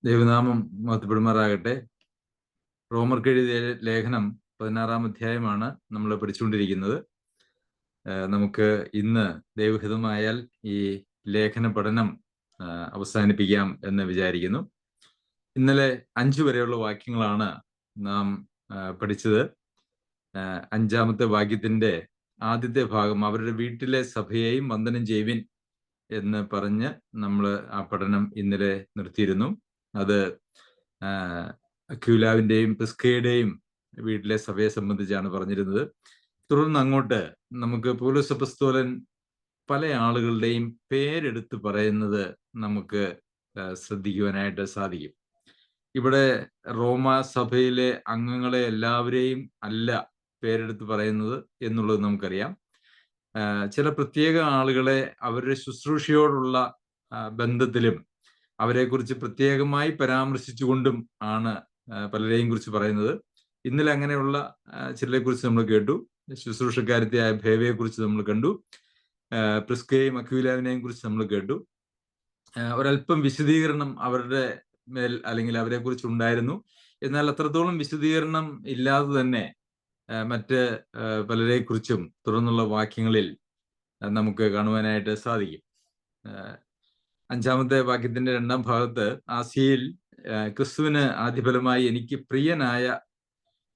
ദൈവനാമം മഹത്വപ്പെടുമാറാകട്ടെ. റോമർക്കെഴുതിയ ലേഖനം 16-ാം അധ്യായമാണ് നമ്മൾ പഠിച്ചുകൊണ്ടിരിക്കുന്നത്. നമുക്ക് ഇന്ന് ദൈവഹിതമായാൽ ഈ ലേഖന പഠനം അവസാനിപ്പിക്കാം എന്ന് വിചാരിക്കുന്നു. ഇന്നലെ 5 വരെയുള്ള വാക്യങ്ങളാണ് നാം പഠിച്ചത്. 5-ാമത്തെ വാക്യത്തിന്റെ ആദ്യത്തെ ഭാഗം അവരുടെ വീട്ടിലെ സഭയെയും വന്ദനം ചെയ്യുവിൻ എന്ന് പറഞ്ഞ് നമ്മൾ ആ പഠനം ഇന്നലെ നിർത്തിയിരുന്നു. അത് അക്വിലാവിന്റെയും പ്രിസ്കയുടെയും വീട്ടിലെ സഭയെ സംബന്ധിച്ചാണ് പറഞ്ഞിരുന്നത്. തുടർന്ന് അങ്ങോട്ട് നമുക്ക് പൗലോസ് അപ്പോസ്തലൻ പല ആളുകളുടെയും പേരെടുത്ത് പറയുന്നത് നമുക്ക് ശ്രദ്ധിക്കുവാനായിട്ട് സാധിക്കും. ഇവിടെ റോമ സഭയിലെ അംഗങ്ങളെ എല്ലാവരെയും അല്ല പേരെടുത്ത് പറയുന്നത് എന്നുള്ളത് നമുക്കറിയാം. ചില പ്രത്യേക ആളുകളെ അവരുടെ ശുശ്രൂഷയോടുള്ള ബന്ധത്തിലും അവരെക്കുറിച്ച് പ്രത്യേകമായി പരാമർശിച്ചുകൊണ്ടും ആണ് പലരെയും കുറിച്ച് പറയുന്നത്. ഇന്നലെ അങ്ങനെയുള്ള ചിലരെ കുറിച്ച് നമ്മൾ കേട്ടു. ശുശ്രൂഷക്കാരത്തെയായ ഭേവയെ കുറിച്ച് നമ്മൾ കണ്ടു. പ്രിസ്കയെയും അക്വിലാവിനെയും കുറിച്ച് നമ്മൾ കേട്ടു. ഒരല്പം വിശദീകരണം അവരുടെ മേൽ അല്ലെങ്കിൽ അവരെ കുറിച്ച് ഉണ്ടായിരുന്നു. എന്നാൽ അത്രത്തോളം വിശദീകരണം ഇല്ലാതെ തന്നെ മറ്റ് പലരെ കുറിച്ചും തുടർന്നുള്ള വാക്യങ്ങളിൽ നമുക്ക് കാണുവാനായിട്ട് സാധിക്കും. 5-ാമത്തെ വാക്യത്തിന്റെ 2-ാം ഭാഗത്ത് ആസിയയിൽ ക്രിസ്തുവിന് ആദ്യഫലമായി എനിക്ക് പ്രിയനായ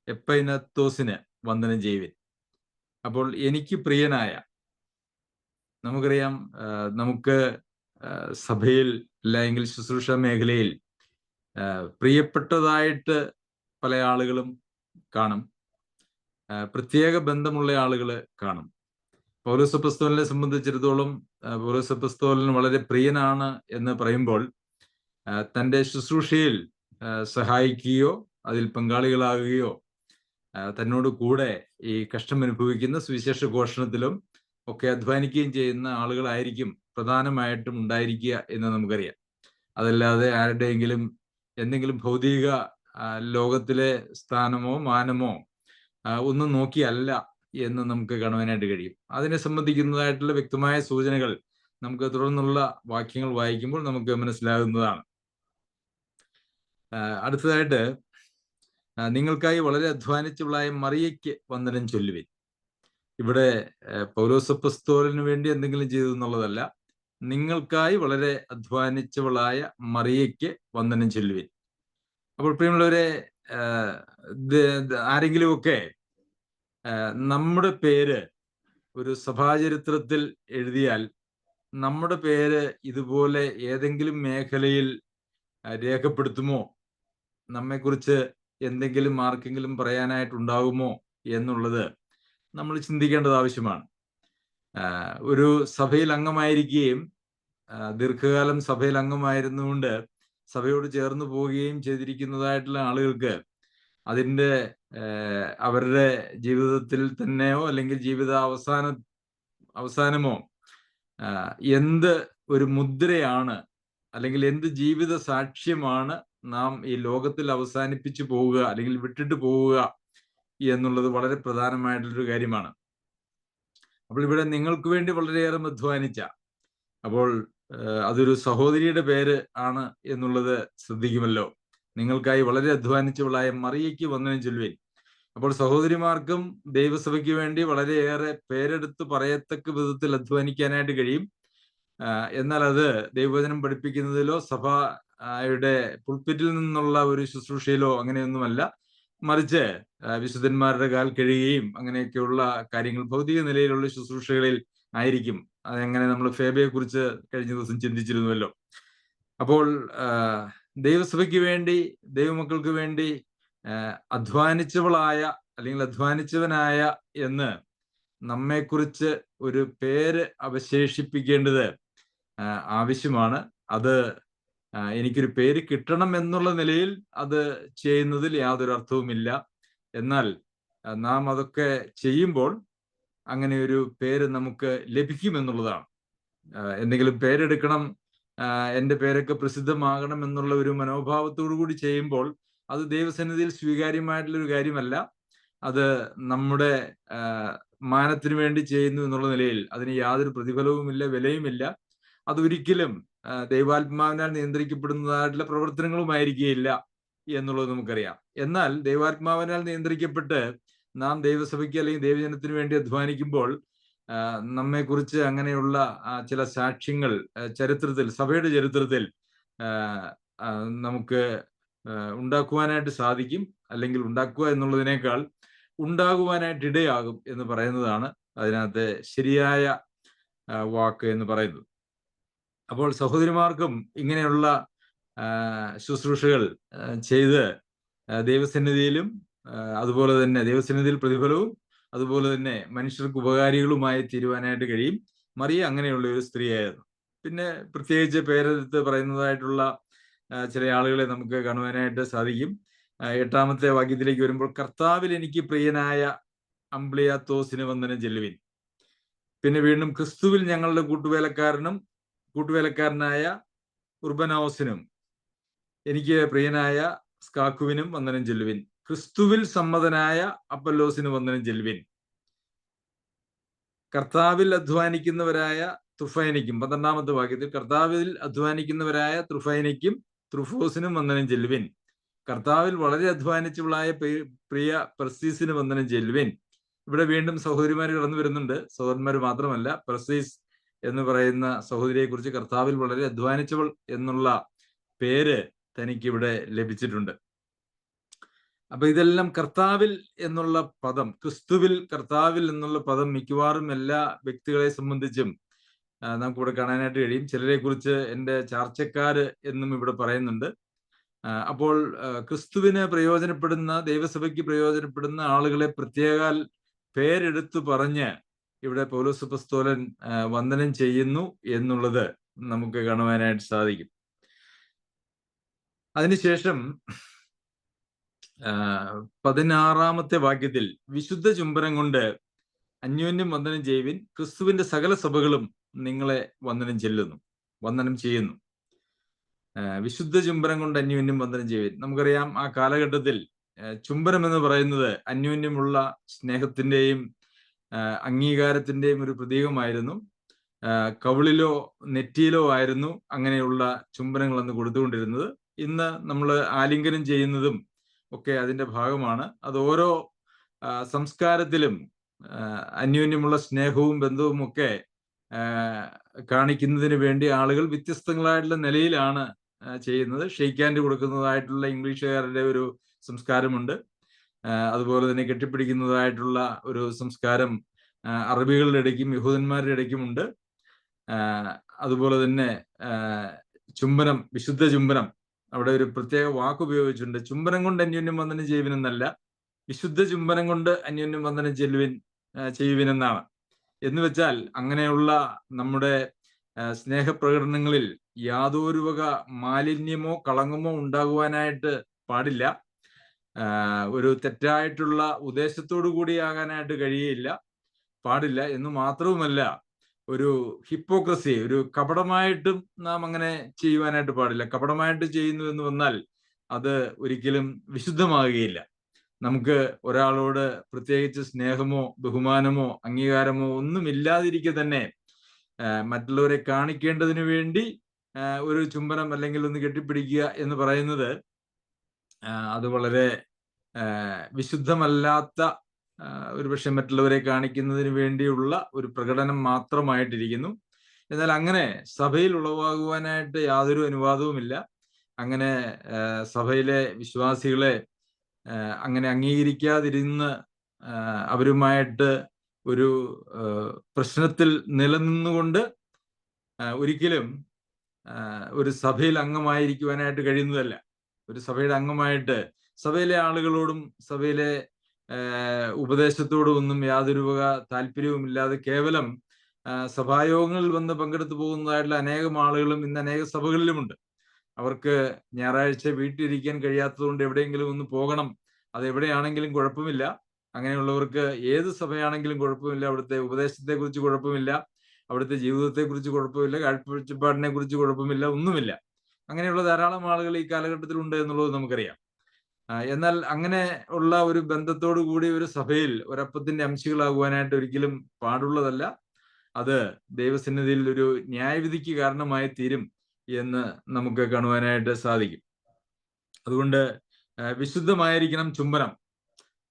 എപ്പൈനത്തോസിന് വന്ദനം ചെയ്യുവിൻ. അപ്പോൾ എനിക്ക് പ്രിയനായ, നമുക്കറിയാം, നമുക്ക് സഭയിൽ അല്ലെങ്കിൽ ശുശ്രൂഷ മേഖലയിൽ പ്രിയപ്പെട്ടതായിട്ട് പല ആളുകളും കാണും. പ്രത്യേക ബന്ധമുള്ള ആളുകൾ കാണും. പൗലോസ് അപ്പോസ്തലനെ സംബന്ധിച്ചിടത്തോളം പൗലോസ് അപ്പോസ്തലൻ വളരെ പ്രിയനാണ് എന്ന് പറയുമ്പോൾ തൻ്റെ ശുശ്രൂഷയിൽ സഹായിക്കുകയോ അതിൽ പങ്കാളികളാകുകയോ തന്നോട് കൂടെ ഈ കഷ്ടം അനുഭവിക്കുന്ന സുവിശേഷ ഘോഷണത്തിലും ഒക്കെ അധ്വാനിക്കുകയും ചെയ്യുന്ന ആളുകളായിരിക്കും പ്രധാനമായിട്ടും ഉണ്ടായിരിക്കുക എന്ന് നമുക്കറിയാം. അതല്ലാതെ ആരുടെയെങ്കിലും എന്തെങ്കിലും ഭൗതിക ലോകത്തിലെ സ്ഥാനമോ മാനമോ ഒന്നും നോക്കിയല്ല എന്ന് നമുക്ക് കാണുവാനായിട്ട് കഴിയും. അതിനെ സംബന്ധിക്കുന്നതായിട്ടുള്ള വ്യക്തമായ സൂചനകൾ നമുക്ക് തുടർന്നുള്ള വാക്യങ്ങൾ വായിക്കുമ്പോൾ നമുക്ക് മനസ്സിലാകുന്നതാണ്. അടുത്തതായിട്ട് നിങ്ങൾക്കായി വളരെ അധ്വാനിച്ചവളായ മറിയയ്ക്ക് വന്ദനം ചൊല്ലുവിൻ. ഇവിടെ പൗലോസ് അപ്പോസ്തലന് വേണ്ടി എന്തെങ്കിലും ചെയ്തു എന്നുള്ളതല്ല, നിങ്ങൾക്കായി വളരെ അധ്വാനിച്ചവളായ മറിയയ്ക്ക് വന്ദനം ചൊല്ലുവിൻ. അപ്പോൾ പ്രിയമുള്ളവരെ, ആരെങ്കിലുമൊക്കെ നമ്മുടെ പേര് ഒരു സഭാചരിത്രത്തിൽ എഴുതിയാൽ നമ്മുടെ പേര് ഇതുപോലെ ഏതെങ്കിലും മേഖലയിൽ രേഖപ്പെടുത്തുമോ, നമ്മെക്കുറിച്ച് എന്തെങ്കിലും ആർക്കെങ്കിലും പറയാനായിട്ടുണ്ടാകുമോ എന്നുള്ളത് നമ്മൾ ചിന്തിക്കേണ്ടത് ആവശ്യമാണ്. ഒരു സഭയിൽ അംഗമായിരിക്കുകയും ദീർഘകാലം സഭയിൽ അംഗമായിരുന്നുകൊണ്ട് സഭയോട് ചേർന്ന് പോവുകയും ചെയ്തിരിക്കുന്നതായിട്ടുള്ള ആളുകൾക്ക് അതിൻ്റെ അവരുടെ ജീവിതത്തിൽ തന്നെയോ അല്ലെങ്കിൽ ജീവിത അവസാനമോ എന്ത് ഒരു മുദ്രയാണ് അല്ലെങ്കിൽ എന്ത് ജീവിത സാക്ഷ്യമാണ് നാം ഈ ലോകത്തിൽ അവസാനിപ്പിച്ചു പോവുക അല്ലെങ്കിൽ വിട്ടിട്ട് പോവുക എന്നുള്ളത് വളരെ പ്രധാനമായിട്ടുള്ളൊരു കാര്യമാണ്. അപ്പോൾ ഇവിടെ നിങ്ങൾക്ക് വേണ്ടി വളരെയേറെ അധ്വാനിച്ച, അപ്പോൾ അതൊരു സഹോദരിയുടെ പേര് ആണ് എന്നുള്ളത് ശ്രദ്ധിക്കുമല്ലോ. നിങ്ങൾക്കായി വളരെ അധ്വാനിച്ചവളായ മറിയയ്ക്ക് വന്ദനം ചൊല്ലുവിൻ. അപ്പോൾ സഹോദരിമാർക്കും ദൈവസഭയ്ക്ക് വേണ്ടി വളരെയേറെ പേരെടുത്ത് പറയത്തക്ക വിധത്തിൽ അധ്വാനിക്കാനായിട്ട് കഴിയും. എന്നാൽ അത് ദൈവവചനം പഠിപ്പിക്കുന്നതിലോ സഭയുടെ പുൾപിറ്റിൽ നിന്നുള്ള ഒരു ശുശ്രൂഷയിലോ അങ്ങനെയൊന്നുമല്ല. മറിച്ച് വിശുദ്ധന്മാരുടെ കാൽ കഴുകുകയും അങ്ങനെയൊക്കെയുള്ള കാര്യങ്ങൾ ഭൗതിക നിലയിലുള്ള ശുശ്രൂഷകളിൽ ആയിരിക്കും. അതെങ്ങനെ നമ്മൾ ഫേബയെ കുറിച്ച് കഴിഞ്ഞ ദിവസം ചിന്തിച്ചിരുന്നുവല്ലോ. അപ്പോൾ ദൈവസഭയ്ക്ക് വേണ്ടി, ദൈവമക്കൾക്ക് വേണ്ടി അധ്വാനിച്ചവളായ അല്ലെങ്കിൽ അധ്വാനിച്ചവനായ എന്ന് നമ്മെക്കുറിച്ച് ഒരു പേര് അവശേഷിപ്പിക്കേണ്ടത് ആവശ്യമാണ്. അത് എനിക്കൊരു പേര് കിട്ടണം എന്നുള്ള നിലയിൽ അത് ചെയ്യുന്നതിൽ യാതൊരു അർത്ഥവുമില്ല. എന്നാൽ നാം അതൊക്കെ ചെയ്യുമ്പോൾ അങ്ങനെ ഒരു പേര് നമുക്ക് ലഭിക്കുമെന്നുള്ളതാണ്. എന്തെങ്കിലും പേരെടുക്കണം, എൻ്റെ പേരൊക്കെ പ്രസിദ്ധമാകണം എന്നുള്ള ഒരു മനോഭാവത്തോടു കൂടി ചെയ്യുമ്പോൾ അത് ദൈവസന്നിധിയിൽ സ്വീകാര്യമായിട്ടുള്ളൊരു കാര്യമല്ല. അത് നമ്മുടെ മാനത്തിന് വേണ്ടി ചെയ്യുന്നു എന്നുള്ള നിലയിൽ അതിന് യാതൊരു പ്രതിഫലവുമില്ല, വിലയുമില്ല. അതൊരിക്കലും ദൈവാത്മാവിനാൽ നിയന്ത്രിക്കപ്പെടുന്നതായിട്ടുള്ള പ്രവർത്തനങ്ങളുമായിരിക്കുകയില്ല എന്നുള്ളത് നമുക്കറിയാം. എന്നാൽ ദൈവാത്മാവിനാൽ നിയന്ത്രിക്കപ്പെട്ട് നാം ദൈവസഭയ്ക്ക് അല്ലെങ്കിൽ ദൈവജനത്തിന് വേണ്ടി അധ്വാനിക്കുമ്പോൾ നമ്മെക്കുറിച്ച് അങ്ങനെയുള്ള ചില സാക്ഷ്യങ്ങൾ ചരിത്രത്തിൽ, സഭയുടെ ചരിത്രത്തിൽ നമുക്ക് ഉണ്ടാക്കുവാനായിട്ട് സാധിക്കും. അല്ലെങ്കിൽ ഉണ്ടാക്കുക എന്നുള്ളതിനേക്കാൾ ഉണ്ടാകുവാനായിട്ട് ഇടയാകും എന്ന് പറയുന്നതാണ് അതിനകത്തെ ശരിയായ വാക്ക് എന്ന് പറയുന്നത്. അപ്പോൾ സഹോദരിമാർക്കും ഇങ്ങനെയുള്ള ശുശ്രൂഷകൾ ചെയ്ത് ദൈവസന്നിധിയിലും അതുപോലെ തന്നെ ദൈവസന്നിധിയിൽ പ്രതിഫലവും അതുപോലെ തന്നെ മനുഷ്യർക്ക് ഉപകാരികളുമായി തീരുവാനായിട്ട് കഴിയും. മറിയ അങ്ങനെയുള്ള ഒരു സ്ത്രീയായിരുന്നു. പിന്നെ പ്രത്യേകിച്ച് പേരെടുത്ത് പറയുന്നതായിട്ടുള്ള ചില ആളുകളെ നമുക്ക് കാണുവാനായിട്ട് സാധിക്കും. 8-ാമത്തെ വാക്യത്തിലേക്ക് വരുമ്പോൾ, കർത്താവിൽ എനിക്ക് പ്രിയനായ അംബ്ലിയാത്തോസിന് വന്ദനം ചെല്ലുവിൻ. പിന്നെ വീണ്ടും, ക്രിസ്തുവിൽ ഞങ്ങളുടെ കൂട്ടുവേലക്കാരനായ ഉർബനോസിനും എനിക്ക് പ്രിയനായ സ്കാക്കുവിനും വന്ദനം ചെല്ലുവിൻ. ക്രിസ്തുവിൽ സമ്മതനായ അപ്പല്ലോസിന് വന്ദനം ചെല്ലുവിൻ. കർത്താവിൽ അധ്വാനിക്കുന്നവരായ ത്രുഫൈനയ്ക്കും, 12-ാമത്തെ വാക്യത്തിൽ, കർത്താവിൽ അധ്വാനിക്കുന്നവരായ ത്രുഫൈനയ്ക്കും ത്രുഫോസിനും വന്ദനം ചെല്ലുവിൻ. കർത്താവിൽ വളരെ അധ്വാനിച്ചവളായ പ്രിയ പെർസീസിന് വന്ദനം ചെല്ലുവിൻ. ഇവിടെ വീണ്ടും സഹോദരിമാർ കടന്നു വരുന്നുണ്ട്. സഹോദരന്മാർ മാത്രമല്ല, പെർസീസ് എന്ന് പറയുന്ന സഹോദരിയെ കുറിച്ച് കർത്താവിൽ വളരെ അധ്വാനിച്ചവൾ എന്നുള്ള പേര് തനിക്ക് ഇവിടെ ലഭിച്ചിട്ടുണ്ട്. അപ്പൊ ഇതെല്ലാം കർത്താവിൽ എന്നുള്ള പദം, ക്രിസ്തുവിൽ കർത്താവിൽ എന്നുള്ള പദം മിക്കവാറും എല്ലാ വ്യക്തികളെ സംബന്ധിച്ചും നമുക്കിവിടെ കാണാനായിട്ട് കഴിയും. ചിലരെ കുറിച്ച് എൻ്റെ ചാർച്ചക്കാര് എന്നും ഇവിടെ പറയുന്നുണ്ട്. അപ്പോൾ ക്രിസ്തുവിന് പ്രയോജനപ്പെടുന്ന, ദൈവസഭയ്ക്ക് പ്രയോജനപ്പെടുന്ന ആളുകളെ പ്രത്യേകാൽ പേരെടുത്തു പറഞ്ഞ് ഇവിടെ പൗലോസ് അപ്പോസ്തലൻ വന്ദനം ചെയ്യുന്നു എന്നുള്ളത് നമുക്ക് കാണുവാനായിട്ട് സാധിക്കും. അതിനുശേഷം 16-ാമത്തെ വാക്യത്തിൽ, വിശുദ്ധ ചുംബനം കൊണ്ട് അന്യോന്യം വന്ദനം ചെയ്യുവിൻ, ക്രിസ്തുവിന്റെ സകല സഭകളും നിങ്ങളെ വന്ദനം ചെയ്യുന്നു. വിശുദ്ധ ചുംബനം കൊണ്ട് അന്യോന്യം വന്ദനം ചെയ്യുവിൻ. നമുക്കറിയാം, ആ കാലഘട്ടത്തിൽ ചുംബനം എന്ന് പറയുന്നത് അന്യോന്യമുള്ള സ്നേഹത്തിന്റെയും അംഗീകാരത്തിന്റെയും ഒരു പ്രതീകമായിരുന്നു. കവിളിലോ നെറ്റിയിലോ ആയിരുന്നു അങ്ങനെയുള്ള ചുംബനങ്ങൾ അന്ന് കൊടുത്തുകൊണ്ടിരുന്നത്. ഇന്ന് നമ്മൾ ആലിംഗനം ചെയ്യുന്നതും ഒക്കെ അതിന്റെ ഭാഗമാണ്. അത് ഓരോ സംസ്കാരത്തിലും അന്യോന്യമുള്ള സ്നേഹവും ബന്ധവും ഒക്കെ കാണിക്കുന്നതിന് വേണ്ടി ആളുകൾ വ്യത്യസ്തങ്ങളായിട്ടുള്ള നിലയിലാണ് ചെയ്യുന്നത്. ഷെയ്ക്ക് ഹാൻഡ് കൊടുക്കുന്നതായിട്ടുള്ള ഇംഗ്ലീഷുകാരുടെ ഒരു സംസ്കാരമുണ്ട്. അതുപോലെ തന്നെ കെട്ടിപ്പിടിക്കുന്നതായിട്ടുള്ള ഒരു സംസ്കാരം അറബികളുടെ ഇടയ്ക്കും യഹൂദന്മാരുടെ ഇടയ്ക്കുമുണ്ട്. അതുപോലെ തന്നെ ചുംബനം, വിശുദ്ധ ചുംബനം, അവിടെ ഒരു പ്രത്യേക വാക്ക് ഉപയോഗിച്ചിട്ടുണ്ട്. ചുംബനം കൊണ്ട് അന്യോന്യം വന്ദനം ചെയ്യുവിനെന്നല്ല, വിശുദ്ധ ചുംബനം കൊണ്ട് അന്യോന്യം വന്ദനം ചെയ്യുവിനെന്നാണ്. എന്ന് വെച്ചാൽ, അങ്ങനെയുള്ള നമ്മുടെ സ്നേഹപ്രകടനങ്ങളിൽ യാതൊരു വക മാലിന്യമോ കളങ്കമോ ഉണ്ടാകുവാനായിട്ട് പാടില്ല. ഒരു തെറ്റായിട്ടുള്ള ഉദ്ദേശത്തോടു കൂടി ആകാനായിട്ട് പാടില്ല എന്ന് മാത്രവുമല്ല, ഒരു ഹിപ്പോക്രസി, ഒരു കപടമായിട്ടും നാം അങ്ങനെ ചെയ്യുവാനായിട്ട് പാടില്ല. കപടമായിട്ട് ചെയ്യുന്നു എന്ന് വന്നാൽ അത് ഒരിക്കലും വിശുദ്ധമാകുകയില്ല. നമുക്ക് ഒരാളോട് പ്രത്യേകിച്ച് സ്നേഹമോ ബഹുമാനമോ അംഗീകാരമോ ഒന്നുമില്ലാതിരിക്കെ തന്നെ മറ്റുള്ളവരെ കാണിക്കേണ്ടതിന് വേണ്ടി ഒരു ചുംബനം അല്ലെങ്കിൽ ഒന്ന് കെട്ടിപ്പിടിക്കുക എന്ന് പറയുന്നത് അത് വളരെ വിശുദ്ധമല്ലാത്ത, ഒരുപക്ഷെ മറ്റുള്ളവരെ കാണിക്കുന്നതിന് വേണ്ടിയുള്ള ഒരു പ്രകടനം മാത്രമായിട്ടിരിക്കുന്നു. എന്നാൽ അങ്ങനെ സഭയിൽ ഉളവാകുവാനായിട്ട് യാതൊരു അനുവാദവുമില്ല. അങ്ങനെ സഭയിലെ വിശ്വാസികളെ അങ്ങനെ അംഗീകരിക്കാതിരുന്ന് അവരുമായിട്ട് ഒരു പ്രശ്നത്തിൽ നിലനിന്നുകൊണ്ട് ഒരിക്കലും ഒരു സഭയിൽ അംഗമായിരിക്കുവാനായിട്ട് കഴിയുന്നതല്ല. ഒരു സഭയുടെ അംഗമായിട്ട് സഭയിലെ ആളുകളോടും സഭയിലെ ഉപദേശത്തോടും ഒന്നും യാതൊരു വക താല്പര്യവുമില്ലാതെ കേവലം സഭായോഗങ്ങളിൽ വന്ന് പങ്കെടുത്തു പോകുന്നതായിട്ടുള്ള അനേകം ആളുകളും ഇന്ന് അനേക സഭകളിലുമുണ്ട്. അവർക്ക് ഞായറാഴ്ച വീട്ടിലിരിക്കാൻ കഴിയാത്തതുകൊണ്ട് എവിടെയെങ്കിലും ഒന്ന് പോകണം, അത് എവിടെയാണെങ്കിലും കുഴപ്പമില്ല. അങ്ങനെയുള്ളവർക്ക് ഏത് സഭയാണെങ്കിലും കുഴപ്പമില്ല. അവിടുത്തെ ഉപദേശത്തെ കുറിച്ച് കുഴപ്പമില്ല, അവിടുത്തെ ജീവിതത്തെ കുറിച്ച് കുഴപ്പമില്ല, കാഴ്ചപ്പാടിനെ കുറിച്ച് കുഴപ്പമില്ല, ഒന്നുമില്ല. അങ്ങനെയുള്ള ധാരാളം ആളുകൾ ഈ കാലഘട്ടത്തിലുണ്ട് എന്നുള്ളത് നമുക്കറിയാം. എന്നാൽ അങ്ങനെ ഉള്ള ഒരു ബന്ധത്തോടു കൂടി ഒരു സഭയിൽ ഒരപ്പത്തിന്റെ അംശികളാകുവാനായിട്ട് ഒരിക്കലും പാടുള്ളതല്ല. അത് ദൈവസന്നിധിയിൽ ഒരു ന്യായവിധിക്ക് കാരണമായി തീരും എന്ന് നമുക്ക് കാണുവാനായിട്ട് സാധിക്കും. അതുകൊണ്ട് വിശുദ്ധമായിരിക്കണം ചുംബനം.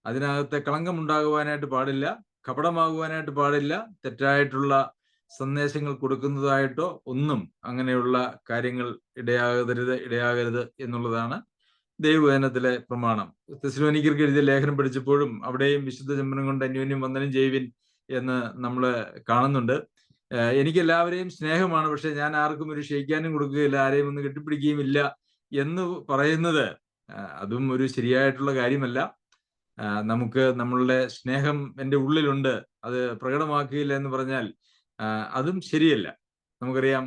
അതിനകത്തെ കളങ്കം ഉണ്ടാകുവാനായിട്ട് പാടില്ല, കപടമാകുവാനായിട്ട് പാടില്ല, തെറ്റായിട്ടുള്ള സന്ദേശങ്ങൾ കൊടുക്കുന്നതായിട്ടോ ഒന്നും അങ്ങനെയുള്ള കാര്യങ്ങൾ ഇടയാകരുത് എന്നുള്ളതാണ് ദൈവവചനത്തിലെ പ്രമാണം. തെസ്സലോനിക്കർക്ക് എഴുതിയ ലേഖനം പഠിച്ചപ്പോഴും അവിടെയും വിശുദ്ധ ചുംബനം കൊണ്ട് അന്യോന്യം വന്ദനം ചെയ്യുവിൻ എന്ന് നമ്മൾ കാണുന്നുണ്ട്. എനിക്ക് എല്ലാവരെയും സ്നേഹമാണ്, പക്ഷെ ഞാൻ ആർക്കും ഒരു ക്ഷയിക്കാനും കൊടുക്കുകയില്ല, ആരെയും ഒന്ന് കെട്ടിപ്പിടിക്കുകയും ഇല്ല എന്ന് പറയുന്നത് അതും ഒരു ശരിയായിട്ടുള്ള കാര്യമല്ല. നമുക്ക് നമ്മളുടെ സ്നേഹം എൻ്റെ ഉള്ളിലുണ്ട്, അത് പ്രകടമാക്കുകയില്ല എന്ന് പറഞ്ഞാൽ അതും ശരിയല്ല. നമുക്കറിയാം,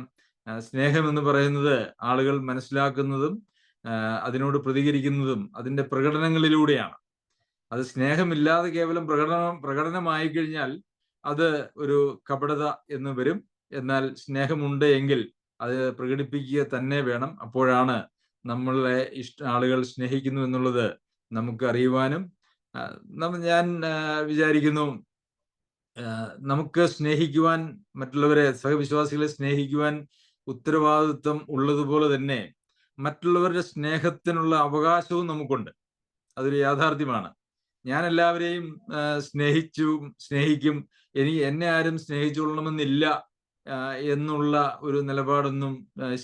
സ്നേഹം എന്ന് പറയുന്നത് ആളുകൾ മനസ്സിലാക്കുന്നതും അതിനോട് പ്രതികരിക്കുന്നതും അതിൻ്റെ പ്രകടനങ്ങളിലൂടെയാണ്. അത് സ്നേഹമില്ലാതെ കേവലം പ്രകടനമായി കഴിഞ്ഞാൽ അത് ഒരു കപടത എന്ന് വരും. എന്നാൽ സ്നേഹമുണ്ട് എങ്കിൽ അത് പ്രകടിപ്പിക്കുക തന്നെ വേണം. അപ്പോഴാണ് നമ്മളെ ആളുകൾ സ്നേഹിക്കുന്നു എന്നുള്ളത് നമുക്ക് അറിയുവാനും ഞാൻ വിചാരിക്കുന്നു, നമുക്ക് സ്നേഹിക്കുവാൻ, മറ്റുള്ളവരെ, സഹവിശ്വാസികളെ സ്നേഹിക്കുവാൻ ഉത്തരവാദിത്വം ഉള്ളതുപോലെ തന്നെ മറ്റുള്ളവരുടെ സ്നേഹത്തിനുള്ള അവകാശവും നമുക്കുണ്ട്. അതൊരു യാഥാർത്ഥ്യമാണ്. ഞാൻ എല്ലാവരെയും സ്നേഹിക്കും, എന്നെ ആരും സ്നേഹിച്ചുകൊള്ളണമെന്നില്ല എന്നുള്ള ഒരു നിലപാടൊന്നും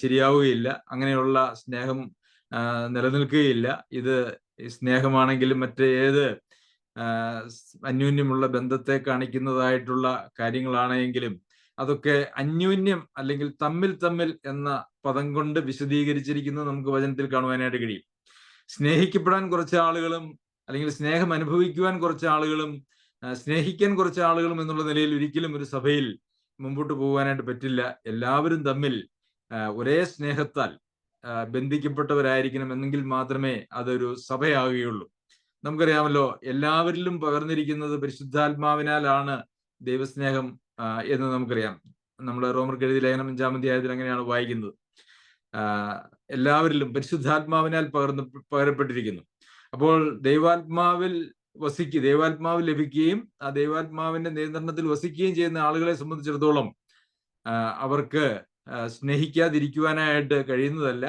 ശരിയാവുകയില്ല. അങ്ങനെയുള്ള സ്നേഹം നിലനിൽക്കുകയില്ല. ഇത് സ്നേഹമാണെങ്കിലും മറ്റേത് അന്യോന്യമുള്ള ബന്ധത്തെ കാണിക്കുന്നതായിട്ടുള്ള കാര്യങ്ങളാണെങ്കിലും അതൊക്കെ അന്യോന്യം അല്ലെങ്കിൽ തമ്മിൽ എന്ന പദം കൊണ്ട് വിശദീകരിച്ചിരിക്കുന്നത് നമുക്ക് വചനത്തിൽ കാണുവാനായിട്ട് കഴിയും. സ്നേഹിക്കപ്പെടാൻ കുറച്ച് ആളുകളും അല്ലെങ്കിൽ സ്നേഹം അനുഭവിക്കുവാൻ കുറച്ച് ആളുകളും സ്നേഹിക്കാൻ കുറച്ച് ആളുകളും എന്നുള്ള നിലയിൽ ഒരിക്കലും ഒരു സഭയിൽ മുമ്പോട്ട് പോകാനായിട്ട് പറ്റില്ല. എല്ലാവരും തമ്മിൽ ഒരേ സ്നേഹത്താൽ ബന്ധിക്കപ്പെട്ടവരായിരിക്കണം, എന്നെങ്കിൽ മാത്രമേ അതൊരു സഭയാകുകയുള്ളൂ. നമുക്കറിയാമല്ലോ, എല്ലാവരിലും പകർന്നിരിക്കുന്നത് പരിശുദ്ധാത്മാവിനാലാണ് ദൈവസ്നേഹം എന്ന് നമുക്കറിയാം. നമ്മൾ റോമർക്ക് എഴുതിയ ലേഖനം 5-ാം അധ്യായത്തിൽ അങ്ങനെയാണ് വായിക്കുന്നത്. എല്ലാവരിലും പരിശുദ്ധാത്മാവിനാൽ പകരപ്പെട്ടിരിക്കുന്നു. അപ്പോൾ ദൈവാത്മാവിൽ ലഭിക്കുകയും ആ ദൈവാത്മാവിന്റെ നിയന്ത്രണത്തിൽ വസിക്കുകയും ചെയ്യുന്ന ആളുകളെ സംബന്ധിച്ചിടത്തോളം അവർക്ക് സ്നേഹിക്കാതിരിക്കുവാനായിട്ട് കഴിയുന്നതല്ല.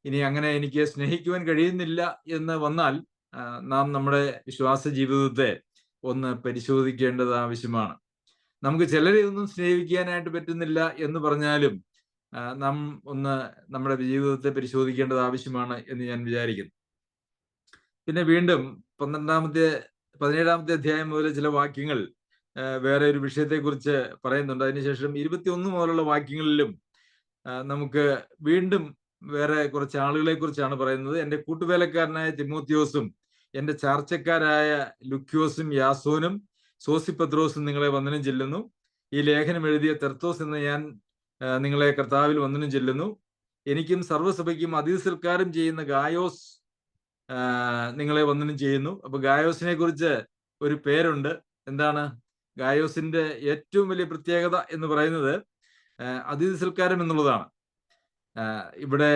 ഇനി അങ്ങനെ എനിക്ക് സ്നേഹിക്കുവാൻ കഴിയുന്നില്ല എന്ന് വന്നാൽ നാം നമ്മുടെ വിശ്വാസ ജീവിതത്തെ ഒന്ന് പരിശോധിക്കേണ്ടത് ആവശ്യമാണ്. നമുക്ക് ചിലരെ ഒന്നും സ്നേഹിക്കാനായിട്ട് പറ്റുന്നില്ല എന്ന് പറഞ്ഞാലും നാം ഒന്ന് നമ്മുടെ ജീവിതത്തെ പരിശോധിക്കേണ്ടത് ആവശ്യമാണ് എന്ന് ഞാൻ വിചാരിക്കുന്നു. പിന്നെ വീണ്ടും 17-ാമത്തെ അധ്യായം മുതൽ ചില വാക്യങ്ങൾ വേറെ ഒരു വിഷയത്തെക്കുറിച്ച് പറയുന്നുണ്ട്. അതിനുശേഷം 21 മുതലുള്ള വാക്യങ്ങളിലും നമുക്ക് വീണ്ടും വേറെ കുറച്ച് ആളുകളെ കുറിച്ചാണ് പറയുന്നത്. എൻ്റെ കൂട്ടുവേലക്കാരനായ തിമോത്തിയോസും എൻ്റെ ചാർച്ചക്കാരായ ലുക്യോസും യാസോനും സോസിപത്രോസും നിങ്ങളെ വന്ദനം ചെല്ലുന്നു. ഈ ലേഖനം എഴുതിയ തെർത്തോസ് എന്ന ഞാൻ നിങ്ങളെ കർത്താവിൽ വന്ദനം ചെല്ലുന്നു. എനിക്കും സർവ്വസഭയ്ക്കും അതിഥിസൽക്കാരം ചെയ്യുന്ന ഗായോസ് നിങ്ങളെ വന്ദനം ചെയ്യുന്നു. അപ്പൊ ഗായോസിനെ കുറിച്ച് ഒരു പേരുണ്ട്. എന്താണ് ഗായോസിന്റെ ഏറ്റവും വലിയ പ്രത്യേകത എന്ന് പറയുന്നത്? അതിഥിസൽക്കാരം എന്നുള്ളതാണ്. ഇവിടെ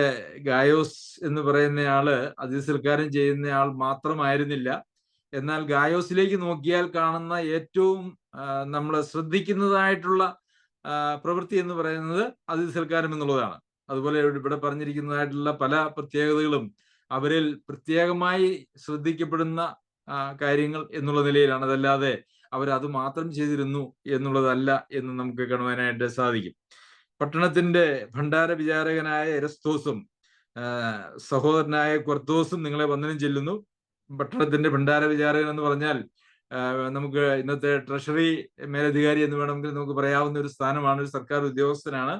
ഗായോസ് എന്ന് പറയുന്നയാള് അതിഥിസൽക്കാരം ചെയ്യുന്നയാൾ മാത്രമായിരുന്നില്ല. എന്നാൽ ഗായോസിലേക്ക് നോക്കിയാൽ കാണുന്ന ഏറ്റവും നമ്മൾ ശ്രദ്ധിക്കുന്നതായിട്ടുള്ള പ്രവൃത്തി എന്ന് പറയുന്നത് അതിഥിസൽക്കാരം എന്നുള്ളതാണ്. അതുപോലെ ഇവിടെ പറഞ്ഞിരിക്കുന്നതായിട്ടുള്ള പല പ്രത്യേകതകളും അവരിൽ പ്രത്യേകമായി ശ്രദ്ധിക്കപ്പെടുന്ന കാര്യങ്ങൾ എന്നുള്ള നിലയിലാണ്. അതല്ലാതെ അവരത് മാത്രം ചെയ്തിരുന്നു എന്നുള്ളതല്ല എന്ന് നമുക്ക് കാണുവാനായിട്ട് സാധിക്കും. പട്ടണത്തിന്റെ ഭണ്ഡാര വിചാരകനായ എരസ്തോസും സഹോദരനായ ക്വർത്തോസും നിങ്ങളെ വന്ദനം ചെല്ലുന്നു. പട്ടണത്തിന്റെ ഭണ്ഡാര വിചാരകൻ എന്ന് പറഞ്ഞാൽ നമുക്ക് ഇന്നത്തെ ട്രഷറി മേലധികാരി എന്ന് വേണമെങ്കിൽ നമുക്ക് പറയാവുന്ന ഒരു സ്ഥാനമാണ്, ഒരു സർക്കാർ ഉദ്യോഗസ്ഥനാണ്.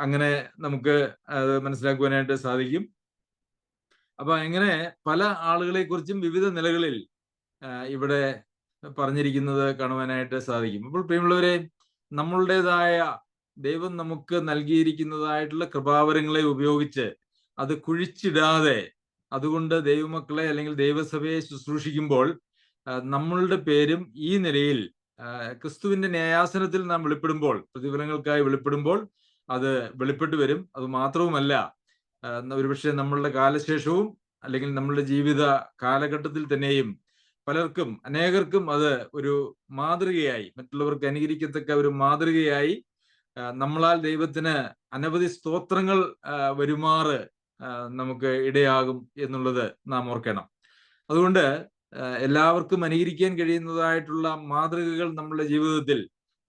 അങ്ങനെ നമുക്ക് അത് മനസ്സിലാക്കുവാനായിട്ട് സാധിക്കും. അപ്പൊ ഇങ്ങനെ പല ആളുകളെ കുറിച്ചും വിവിധ നിലകളിൽ ഇവിടെ പറഞ്ഞിരിക്കുന്നത് കാണുവാനായിട്ട് സാധിക്കും. അപ്പോൾ പ്രിയമുള്ളവരെ, നമ്മളുടേതായ ദൈവം നമുക്ക് നൽകിയിരിക്കുന്നതായിട്ടുള്ള കൃപാവരങ്ങളെ ഉപയോഗിച്ച് അത് കുഴിച്ചിടാതെ, അതുകൊണ്ട് ദൈവമക്കളെ അല്ലെങ്കിൽ ദൈവസഭയെ ശുശ്രൂഷിക്കുമ്പോൾ നമ്മളുടെ പേരും ഈ നിലയിൽ ക്രിസ്തുവിന്റെ ന്യായാസനത്തിൽ നാം വെളിപ്പെടുമ്പോൾ, പ്രതിഫലങ്ങൾക്കായി വെളിപ്പെടുമ്പോൾ അത് വെളിപ്പെട്ടു വരും. അത് മാത്രവുമല്ല, ഒരുപക്ഷെ നമ്മളുടെ കാലശേഷവും അല്ലെങ്കിൽ നമ്മളുടെ ജീവിത കാലഘട്ടത്തിൽ തന്നെയും പലർക്കും അനേകർക്കും അത് ഒരു മാതൃകയായി, മറ്റുള്ളവർക്ക് അനുകരിക്കത്തക്ക ഒരു മാതൃകയായി നമ്മളാൽ ദൈവത്തിന് അനവധി സ്തോത്രങ്ങൾ വരുമാറ് നമുക്ക് ഇടയാകും എന്നുള്ളത് നാം ഓർക്കണം. അതുകൊണ്ട് എല്ലാവർക്കും അനുകരിക്കാൻ കഴിയുന്നതായിട്ടുള്ള മാതൃകകൾ നമ്മുടെ ജീവിതത്തിൽ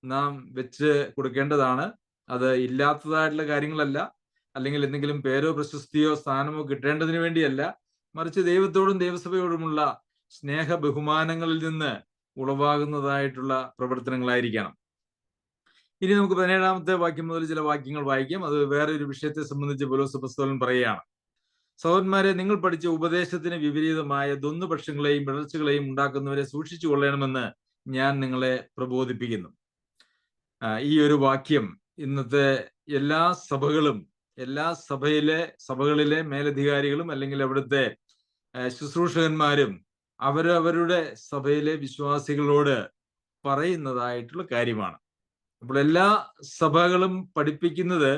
നാം വെച്ച് കൊടുക്കേണ്ടതാണ്. അത് ഇല്ലാത്തതായിട്ടുള്ള കാര്യങ്ങളല്ല, അല്ലെങ്കിൽ എന്തെങ്കിലും പേരോ പ്രശസ്തിയോ സ്ഥാനമോ കിട്ടേണ്ടതിന് വേണ്ടിയല്ല, മറിച്ച് ദൈവത്തോടും ദൈവസഭയോടുമുള്ള സ്നേഹ ബഹുമാനങ്ങളിൽ നിന്ന് ഉളവാകുന്നതായിട്ടുള്ള പ്രവർത്തനങ്ങളായിരിക്കണം. ഇനി നമുക്ക് 17-ാമത്തെ വാക്യം മുതൽ ചില വാക്യങ്ങൾ വായിക്കാം. അത് വേറെ ഒരു വിഷയത്തെ സംബന്ധിച്ച് പൗലോസ് അപ്പോസ്തലൻ പറയുകയാണ്. സഹോദരന്മാരെ, നിങ്ങൾ പഠിച്ച ഉപദേശത്തിന് വിപരീതമായ ദ്വന്ദ്വപക്ഷങ്ങളെയും പിളർച്ചകളെയും ഉണ്ടാക്കുന്നവരെ സൂക്ഷിച്ചു കൊള്ളണമെന്ന് ഞാൻ നിങ്ങളെ പ്രബോധിപ്പിക്കുന്നു. ഈ ഒരു വാക്യം ഇന്നത്തെ എല്ലാ സഭകളിലെ മേലധികാരികളും അല്ലെങ്കിൽ അവിടുത്തെ ശുശ്രൂഷകന്മാരും അവരവരുടെ സഭയിലെ വിശ്വാസികളോട് പറയുന്നതായിട്ടുള്ള കാര്യമാണ്. അപ്പോൾ എല്ലാ സഭകളും പഠിപ്പിക്കുന്നത്,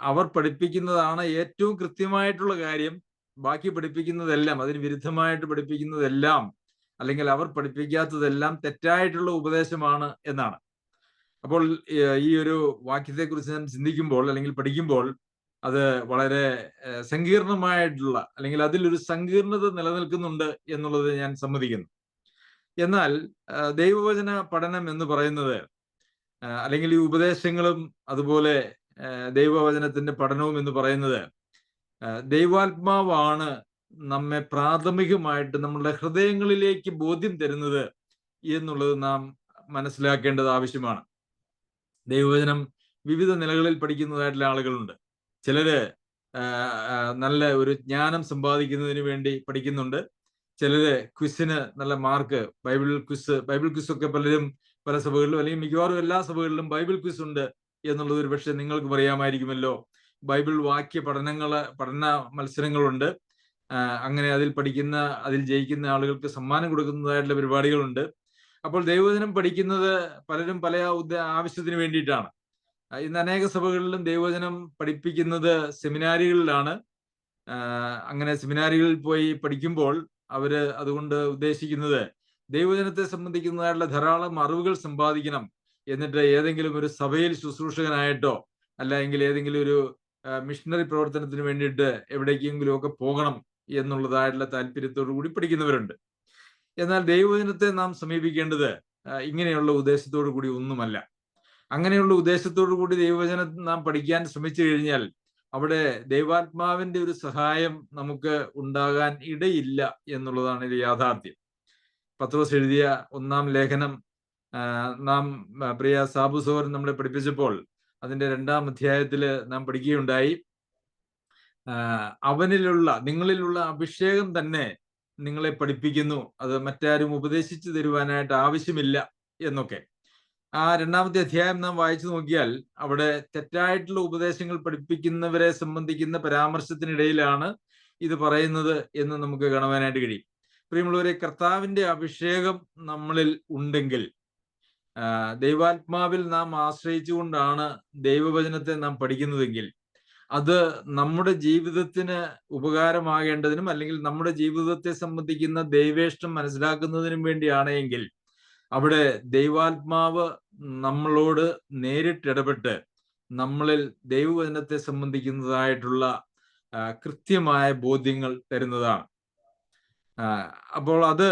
അവർ പഠിപ്പിക്കുന്നതാണ് ഏറ്റവും കൃത്യമായിട്ടുള്ള കാര്യം. ബാക്കി പഠിപ്പിക്കുന്നതെല്ലാം, അതിന് വിരുദ്ധമായിട്ട് പഠിപ്പിക്കുന്നതെല്ലാം, അല്ലെങ്കിൽ അവർ പഠിപ്പിക്കാത്തതെല്ലാം തെറ്റായിട്ടുള്ള ഉപദേശമാണ് എന്നാണ്. അപ്പോൾ ഈ ഒരു വാക്യത്തെക്കുറിച്ച് ഞാൻ ചിന്തിക്കുമ്പോൾ അല്ലെങ്കിൽ പഠിക്കുമ്പോൾ അത് വളരെ സങ്കീർണമായിട്ടുള്ള, അല്ലെങ്കിൽ അതിലൊരു സങ്കീർണത നിലനിൽക്കുന്നുണ്ട് എന്നുള്ളത് ഞാൻ സമ്മതിക്കുന്നു. എന്നാൽ ദൈവവചന പഠനം എന്ന് പറയുന്നത്, അല്ലെങ്കിൽ ഈ ഉപദേശങ്ങളും അതുപോലെ ദൈവവചനത്തിന്റെ പഠനവും എന്ന് പറയുന്നത്, ദൈവാത്മാവാണ് നമ്മെ പ്രാഥമികമായിട്ട് നമ്മളുടെ ഹൃദയങ്ങളിലേക്ക് ബോധ്യം തരുന്നത് എന്നുള്ളത് നാം മനസ്സിലാക്കേണ്ടത് ആവശ്യമാണ്. ദൈവവചനം വിവിധ നിലകളിൽ പഠിക്കുന്നതായിട്ടുള്ള ആളുകളുണ്ട്. ചിലര് നല്ല ഒരു ജ്ഞാനം സമ്പാദിക്കുന്നതിന് വേണ്ടി പഠിക്കുന്നുണ്ട്. ചിലര് ക്വിസിന് നല്ല മാർക്ക്, ബൈബിൾ ക്വിസ് ഒക്കെ പല സഭകളിലും, അല്ലെങ്കിൽ മിക്കവാറും എല്ലാ സഭകളിലും ബൈബിൾ ക്വിസ് ഉണ്ട് എന്നുള്ളത് ഒരു പക്ഷെ നിങ്ങൾക്ക് പറയാമായിരിക്കുമല്ലോ. ബൈബിൾ വാക്യ പഠന മത്സരങ്ങളുണ്ട്. അങ്ങനെ അതിൽ ജയിക്കുന്ന ആളുകൾക്ക് സമ്മാനം കൊടുക്കുന്നതായിട്ടുള്ള പരിപാടികളുണ്ട്. അപ്പോൾ ദൈവവചനം പഠിക്കുന്നത് പലരും പല ആവശ്യത്തിന് വേണ്ടിയിട്ടാണ്. ഇന്ന് അനേക സഭകളിലും ദൈവവചനം പഠിപ്പിക്കുന്നത് സെമിനാരികളിലാണ്. അങ്ങനെ സെമിനാരികളിൽ പോയി പഠിക്കുമ്പോൾ അവര് അതുകൊണ്ട് ഉദ്ദേശിക്കുന്നത് ദൈവവചനത്തെ സംബന്ധിക്കുന്നതായിട്ടുള്ള ധാരാളം അറിവുകൾ സമ്പാദിക്കണം, എന്നിട്ട് ഏതെങ്കിലും ഒരു സഭയിൽ ശുശ്രൂഷകനായിട്ടോ അല്ലെങ്കിൽ ഏതെങ്കിലും ഒരു മിഷണറി പ്രവർത്തനത്തിന് വേണ്ടിയിട്ട് എവിടേക്കെങ്കിലും ഒക്കെ പോകണം എന്നുള്ളതായിട്ടുള്ള താല്പര്യത്തോടു കൂടി പഠിക്കുന്നവരുണ്ട്. എന്നാൽ ദൈവവചനത്തെ നാം സമീപിക്കേണ്ടത് ഇങ്ങനെയുള്ള ഉദ്ദേശത്തോടു കൂടി ഒന്നുമല്ല. അങ്ങനെയുള്ള ഉദ്ദേശത്തോടു കൂടി ദൈവവചനം നാം പഠിക്കാൻ ശ്രമിച്ചു കഴിഞ്ഞാൽ അവിടെ ദൈവാത്മാവിന്റെ ഒരു സഹായം നമുക്ക് ഉണ്ടാകാൻ ഇടയില്ല എന്നുള്ളതാണ് ഒരു യാഥാർത്ഥ്യം. പത്രോസ് എഴുതിയ 1-ാം ലേഖനം നാം പ്രിയ സാബു സോഹൻ നമ്മളെ പഠിപ്പിച്ചപ്പോൾ അതിന്റെ 2-ാം അധ്യായത്തിൽ നാം പഠിക്കുകയുണ്ടായി. നിങ്ങളിലുള്ള അഭിഷേകം തന്നെ നിങ്ങളെ പഠിപ്പിക്കുന്നു, അത് മറ്റാരും ഉപദേശിച്ചു തരുവാനായിട്ട് ആവശ്യമില്ല എന്നൊക്കെ. ആ 2-ാമത്തെ അധ്യായം നാം വായിച്ചു നോക്കിയാൽ അവിടെ തെറ്റായിട്ടുള്ള ഉപദേശങ്ങൾ പഠിപ്പിക്കുന്നവരെ സംബന്ധിക്കുന്ന പരാമർശത്തിനിടയിലാണ് ഇത് പറയുന്നത് എന്ന് നമുക്ക് കാണുവാനായിട്ട് കഴിയും. പ്രിയമുള്ളവരെ, കർത്താവിന്റെ അഭിഷേകം നമ്മളിൽ ഉണ്ടെങ്കിൽ, ദൈവാത്മാവിൽ നാം ആശ്രയിച്ചുകൊണ്ടാണ് ദൈവവചനത്തെ നാം പഠിക്കുന്നതെങ്കിൽ, അത് നമ്മുടെ ജീവിതത്തിന് ഉപകാരമാകേണ്ടതിനും അല്ലെങ്കിൽ നമ്മുടെ ജീവിതത്തെ സംബന്ധിക്കുന്ന ദൈവേഷ്ടം മനസ്സിലാക്കുന്നതിനും വേണ്ടിയാണ് എങ്കിൽ അവിടെ ദൈവാത്മാവ് നമ്മളോട് നേരിട്ടിടപെട്ട് നമ്മളിൽ ദൈവവചനത്തെ സംബന്ധിക്കുന്നതായിട്ടുള്ള കൃത്യമായ ബോധ്യങ്ങൾ തരുന്നതാണ്. അപ്പോൾ അത്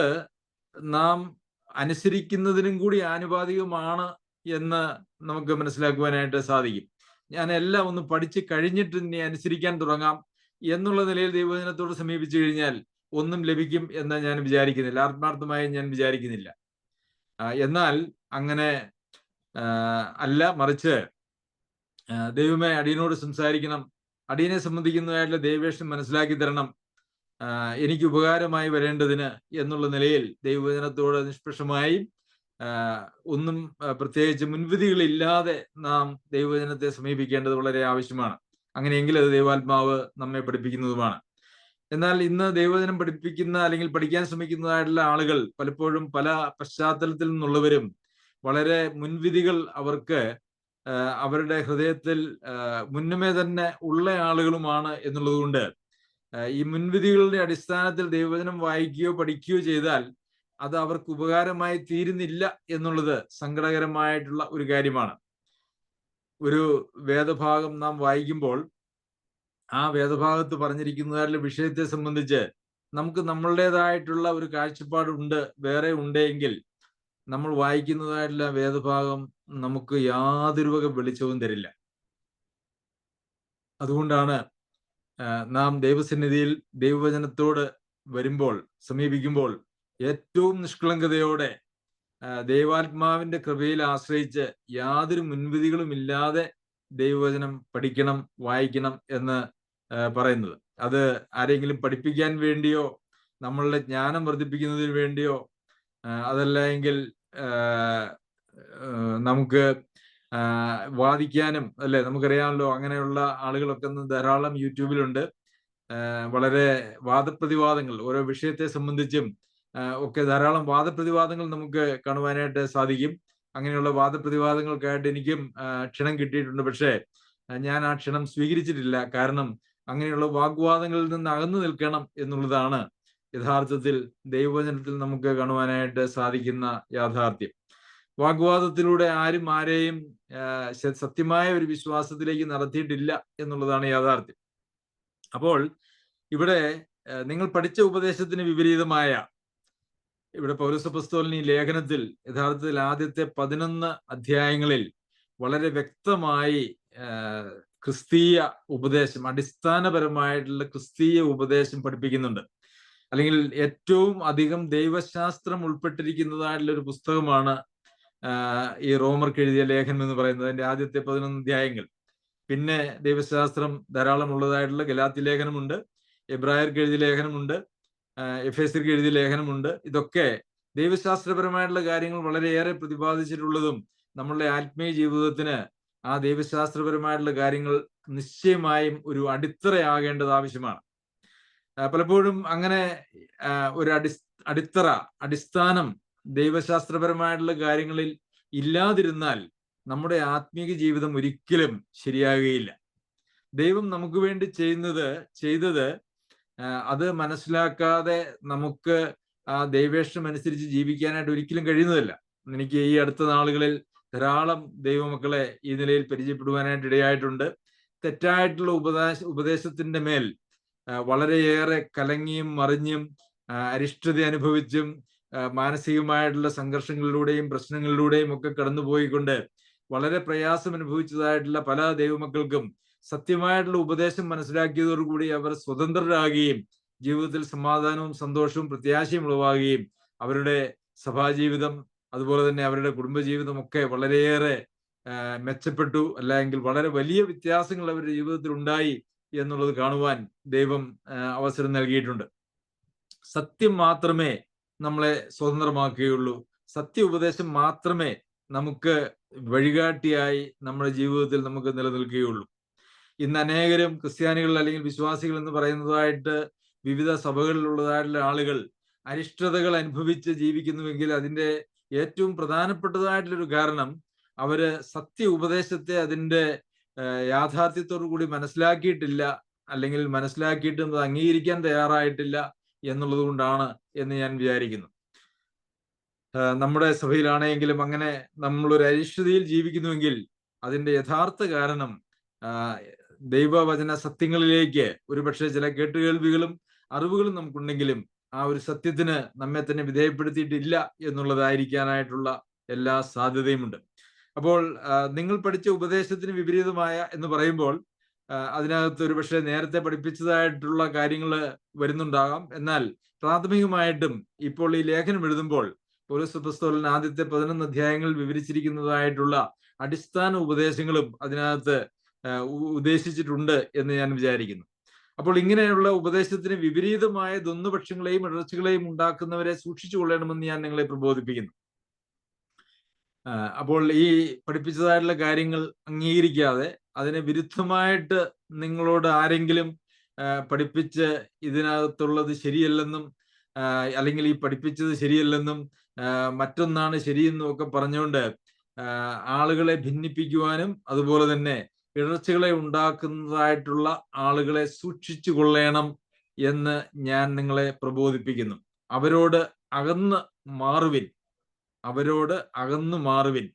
നാം അനുസരിക്കുന്നതിനും കൂടി ആനുപാതികമാണ് എന്ന് നമുക്ക് മനസ്സിലാക്കുവാനായിട്ട് സാധിക്കും. ഞാൻ എല്ലാം ഒന്ന് പഠിച്ചു കഴിഞ്ഞിട്ട് ഇനി അനുസരിക്കാൻ തുടങ്ങാം എന്നുള്ള നിലയിൽ ദൈവവചനത്തോട് സമീപിച്ചു കഴിഞ്ഞാൽ ഒന്നും ലഭിക്കും എന്ന് ഞാൻ വിചാരിക്കുന്നില്ല, ആത്മാർത്ഥമായി ഞാൻ വിചാരിക്കുന്നില്ല. എന്നാൽ അങ്ങനെ അല്ല, മറിച്ച് ദൈവമേ അടിയനോട് സംസാരിക്കണം, അടിയനെ സംബന്ധിക്കുന്നതായിട്ടുള്ള ദൈവേഷ്ടം മനസ്സിലാക്കി തരണം, എനിക്ക് ഉപകാരമായി വരേണ്ടതിന് എന്നുള്ള നിലയിൽ ദൈവവചനത്തോട് നിഷ്പക്ഷമായി ഒന്നും പ്രത്യേകിച്ച് മുൻവിധികളില്ലാതെ നാം ദൈവവചനത്തെ സമീപിക്കേണ്ടത് വളരെ ആവശ്യമാണ്. അങ്ങനെയെങ്കിൽ അത് ദൈവാത്മാവ് നമ്മെ പഠിപ്പിക്കുന്നതുമാണ്. എന്നാൽ ഇന്ന് ദൈവവചനം പഠിപ്പിക്കുന്ന അല്ലെങ്കിൽ പഠിക്കാൻ ശ്രമിക്കുന്നതായിട്ടുള്ള ആളുകൾ പലപ്പോഴും പല പശ്ചാത്തലത്തിൽ നിന്നുള്ളവരും വളരെ മുൻവിധികൾ അവർക്ക് അവരുടെ ഹൃദയത്തിൽ മുന്നമേ തന്നെ ഉള്ള ആളുകളുമാണ് എന്നുള്ളത് കൊണ്ട് ഈ മുൻവിധികളുടെ അടിസ്ഥാനത്തിൽ ദൈവവചനം വായിക്കുകയോ പഠിക്കുകയോ ചെയ്താൽ അത് അവർക്ക് ഉപകാരമായി തീരുന്നില്ല എന്നുള്ളത് സങ്കടകരമായിട്ടുള്ള ഒരു കാര്യമാണ്. ഒരു വേദഭാഗം നാം വായിക്കുമ്പോൾ ആ വേദഭാഗത്ത് പറഞ്ഞിരിക്കുന്നതായിട്ടുള്ള വിഷയത്തെ സംബന്ധിച്ച് നമുക്ക് നമ്മളുടേതായിട്ടുള്ള ഒരു കാഴ്ചപ്പാടുണ്ട്, വേറെ ഉണ്ടെങ്കിൽ നമ്മൾ വായിക്കുന്നതായിട്ടുള്ള വേദഭാഗം നമുക്ക് യാതൊരു വക വെളിച്ചവും തരില്ല. അതുകൊണ്ടാണ് നാം ദൈവസന്നിധിയിൽ ദൈവവചനത്തോട് വരുമ്പോൾ, സമീപിക്കുമ്പോൾ ഏറ്റവും നിഷ്കളങ്കതയോടെ ദൈവാത്മാവിന്റെ കൃപയിൽ ആശ്രയിച്ച് യാതൊരു മുൻവിധികളും ഇല്ലാതെ ദൈവവചനം പഠിക്കണം, വായിക്കണം എന്ന് പറയുന്നത്. അത് ആരെങ്കിലും പഠിപ്പിക്കാൻ വേണ്ടിയോ നമ്മളുടെ ജ്ഞാനം വർദ്ധിപ്പിക്കുന്നതിന് വേണ്ടിയോ അതല്ല എങ്കിൽ നമുക്ക് വാദിക്കാനും അല്ലെ, നമുക്കറിയാമല്ലോ അങ്ങനെയുള്ള ആളുകളൊക്കെ ധാരാളം യൂട്യൂബിലുണ്ട്. വളരെ വാദപ്രതിവാദങ്ങൾ ഓരോ വിഷയത്തെ സംബന്ധിച്ചും ഒക്കെ ധാരാളം വാദപ്രതിവാദങ്ങൾ നമുക്ക് കാണുവാനായിട്ട് സാധിക്കും. അങ്ങനെയുള്ള വാദപ്രതിവാദങ്ങൾക്കായിട്ട് എനിക്കും ക്ഷണം കിട്ടിയിട്ടുണ്ട്. പക്ഷേ ഞാൻ ആ ക്ഷണം സ്വീകരിച്ചിട്ടില്ല. കാരണം അങ്ങനെയുള്ള വാഗ്വാദങ്ങളിൽ നിന്ന് അകന്നു നിൽക്കണം എന്നുള്ളതാണ് യഥാർത്ഥത്തിൽ ദൈവവചനത്തിൽ നമുക്ക് കാണുവാനായിട്ട് സാധിക്കുന്ന യാഥാർത്ഥ്യം. വാഗ്വാദത്തിലൂടെ ആരും ആരെയും സത്യമായ ഒരു വിശ്വാസത്തിലേക്ക് നടത്തിയിട്ടില്ല എന്നുള്ളതാണ് യാഥാർത്ഥ്യം. അപ്പോൾ ഇവിടെ നിങ്ങൾ പഠിച്ച ഉപദേശത്തിന് വിപരീതമായ, ഇവിടെ പൗലോസപ്പോസ്തലൻ ഈ ലേഖനത്തിൽ യഥാർത്ഥത്തിൽ ആദ്യത്തെ 11 അധ്യായങ്ങളിൽ വളരെ വ്യക്തമായി ക്രിസ്തീയ ഉപദേശം, അടിസ്ഥാനപരമായിട്ടുള്ള ക്രിസ്തീയ ഉപദേശം പഠിപ്പിക്കുന്നുണ്ട്. അല്ലെങ്കിൽ ഏറ്റവും അധികം ദൈവശാസ്ത്രം ഉൾപ്പെട്ടിരിക്കുന്നതായിട്ടുള്ള ഒരു പുസ്തകമാണ് ഈ റോമർക്ക് എഴുതിയ ലേഖനം എന്ന് പറയുന്നത്, അതിന്റെ ആദ്യത്തെ 11 അധ്യായങ്ങൾ. പിന്നെ ദൈവശാസ്ത്രം ധാരാളം ഉള്ളതായിട്ടുള്ള ഗലാത്യ ലേഖനമുണ്ട്, എബ്രായർക്ക് എഴുതിയ ലേഖനമുണ്ട്, എഫേസ്യർക്ക് എഴുതിയ ലേഖനമുണ്ട്. ഇതൊക്കെ ദൈവശാസ്ത്രപരമായിട്ടുള്ള കാര്യങ്ങൾ വളരെയേറെ പ്രതിപാദിച്ചിട്ടുള്ളതും നമ്മളുടെ ആത്മീയ ജീവിതത്തിന് ആ ദൈവശാസ്ത്രപരമായിട്ടുള്ള കാര്യങ്ങൾ നിശ്ചയമായും ഒരു അടിത്തറയാകേണ്ടത് ആവശ്യമാണ്. പലപ്പോഴും അങ്ങനെ ഒരു അടിസ്ഥാനം ദൈവശാസ്ത്രപരമായിട്ടുള്ള കാര്യങ്ങളിൽ ഇല്ലാതിരുന്നാൽ നമ്മുടെ ആത്മീയ ജീവിതം ഒരിക്കലും ശരിയാകുകയില്ല. ദൈവം നമുക്ക് വേണ്ടി ചെയ്തത് അത് മനസ്സിലാക്കാതെ നമുക്ക് ആ ദൈവേഷ്ടം അനുസരിച്ച് ജീവിക്കാനായിട്ട് ഒരിക്കലും കഴിയുന്നതല്ല. എനിക്ക് ഈ അടുത്ത നാളുകളിൽ ധാരാളം ദൈവമക്കളെ ഈ നിലയിൽ പരിചയപ്പെടുവാനായിട്ട് ഇടയായിട്ടുണ്ട്. തെറ്റായിട്ടുള്ള ഉപദേശത്തിന്റെ മേൽ വളരെയേറെ കലങ്ങിയും മറിഞ്ഞും അരിഷ്ടത അനുഭവിച്ചും മാനസികമായിട്ടുള്ള സംഘർഷങ്ങളിലൂടെയും പ്രശ്നങ്ങളിലൂടെയും ഒക്കെ കടന്നുപോയിക്കൊണ്ട് വളരെ പ്രയാസം അനുഭവിച്ചതായിട്ടുള്ള പല ദൈവമക്കൾക്കും സത്യമായിട്ടുള്ള ഉപദേശം മനസ്സിലാക്കിയതോടുകൂടി അവർ സ്വതന്ത്രരാകുകയും ജീവിതത്തിൽ സമാധാനവും സന്തോഷവും പ്രത്യാശയും ഉളവാകുകയും അവരുടെ സഭാജീവിതം അതുപോലെ തന്നെ അവരുടെ കുടുംബജീവിതം ഒക്കെ വളരെയേറെ മെച്ചപ്പെട്ടു, അല്ലെങ്കിൽ വളരെ വലിയ വ്യത്യാസങ്ങൾ അവരുടെ ജീവിതത്തിൽ ഉണ്ടായി എന്നുള്ളത് കാണുവാൻ ദൈവം അവസരം നൽകിയിട്ടുണ്ട്. സത്യം മാത്രമേ നമ്മളെ സ്വതന്ത്രമാക്കുകയുള്ളൂ. സത്യ ഉപദേശം മാത്രമേ നമുക്ക് വഴികാട്ടിയായി നമ്മുടെ ജീവിതത്തിൽ നമുക്ക് നിലനിൽക്കുകയുള്ളൂ. ഇന്ന് അനേകരും ക്രിസ്ത്യാനികൾ അല്ലെങ്കിൽ വിശ്വാസികൾ എന്ന് പറയുന്നതായിട്ട് വിവിധ സഭകളിലുള്ളതായിട്ടുള്ള ആളുകൾ അരിഷ്ടതകൾ അനുഭവിച്ച് ജീവിക്കുന്നുവെങ്കിൽ അതിന്റെ ഏറ്റവും പ്രധാനപ്പെട്ടതായിട്ടുള്ളൊരു കാരണം അവര് സത്യ ഉപദേശത്തെ അതിന്റെ യാഥാർത്ഥ്യത്തോടു കൂടി മനസ്സിലാക്കിയിട്ടില്ല, അല്ലെങ്കിൽ മനസ്സിലാക്കിയിട്ട് അത് അംഗീകരിക്കാൻ തയ്യാറായിട്ടില്ല എന്നുള്ളത് കൊണ്ടാണ് എന്ന് ഞാൻ വിചാരിക്കുന്നു. നമ്മുടെ സഭയിലാണെങ്കിലും അങ്ങനെ നമ്മളൊരു അരിഷ്ടതയിൽ ജീവിക്കുന്നുവെങ്കിൽ അതിന്റെ യഥാർത്ഥ കാരണം ദൈവവചന സത്യങ്ങളിലേക്ക് ഒരുപക്ഷെ ചില കേട്ടുകേൾവികളും അറിവുകളും നമുക്കുണ്ടെങ്കിലും ആ ഒരു സത്യത്തിന് നമ്മെ തന്നെ വിധേയപ്പെടുത്തിയിട്ടില്ല എന്നുള്ളതായിരിക്കാനായിട്ടുള്ള എല്ലാ സാധ്യതയുമുണ്ട്. അപ്പോൾ നിങ്ങൾ പഠിച്ച ഉപദേശത്തിന് വിപരീതമായ എന്ന് പറയുമ്പോൾ അതിനകത്ത് ഒരുപക്ഷെ നേരത്തെ പഠിപ്പിച്ചതായിട്ടുള്ള കാര്യങ്ങൾ വരുന്നുണ്ടാകാം. എന്നാൽ പ്രാഥമികമായിട്ടും ഇപ്പോൾ ഈ ലേഖനം എഴുതുമ്പോൾ പൗലോസപ്പോസ്തലൻ ആദ്യത്തെ 11 അധ്യായങ്ങൾ വിവരിച്ചിരിക്കുന്നതായിട്ടുള്ള അടിസ്ഥാന ഉപദേശങ്ങളും അതിനകത്ത് ഉദ്ദേശിച്ചിട്ടുണ്ട് എന്ന് ഞാൻ വിചാരിക്കുന്നു. അപ്പോൾ ഇങ്ങനെയുള്ള ഉപദേശത്തിന് വിപരീതമായ ദ്വന്ദ്വപക്ഷങ്ങളെയും ഇടർച്ചകളെയും ഉണ്ടാക്കുന്നവരെ സൂക്ഷിച്ചു കൊള്ളണമെന്ന് ഞാൻ നിങ്ങളെ പ്രബോധിപ്പിക്കുന്നു. അപ്പോൾ ഈ പഠിപ്പിച്ചതായിട്ടുള്ള കാര്യങ്ങൾ അംഗീകരിക്കാതെ അതിന് വിരുദ്ധമായിട്ട് നിങ്ങളോട് ആരെങ്കിലും പഠിപ്പിച്ച് ഇതിനകത്തുള്ളത് ശരിയല്ലെന്നും അല്ലെങ്കിൽ ഈ പഠിപ്പിച്ചത് ശരിയല്ലെന്നും മറ്റൊന്നാണ് ശരിയെന്നും ഒക്കെ പറഞ്ഞുകൊണ്ട് ആളുകളെ ഭിന്നിപ്പിക്കുവാനും അതുപോലെ തന്നെ ഇടർച്ചകളെ ഉണ്ടാക്കുന്നതായിട്ടുള്ള ആളുകളെ സൂക്ഷിച്ചു കൊള്ളണം എന്ന് ഞാൻ നിങ്ങളെ പ്രബോധിപ്പിക്കുന്നു. അവരോട് അകന്ന് മാറുവിൻ, അവരോട് അകന്നു മാറുവിൻ.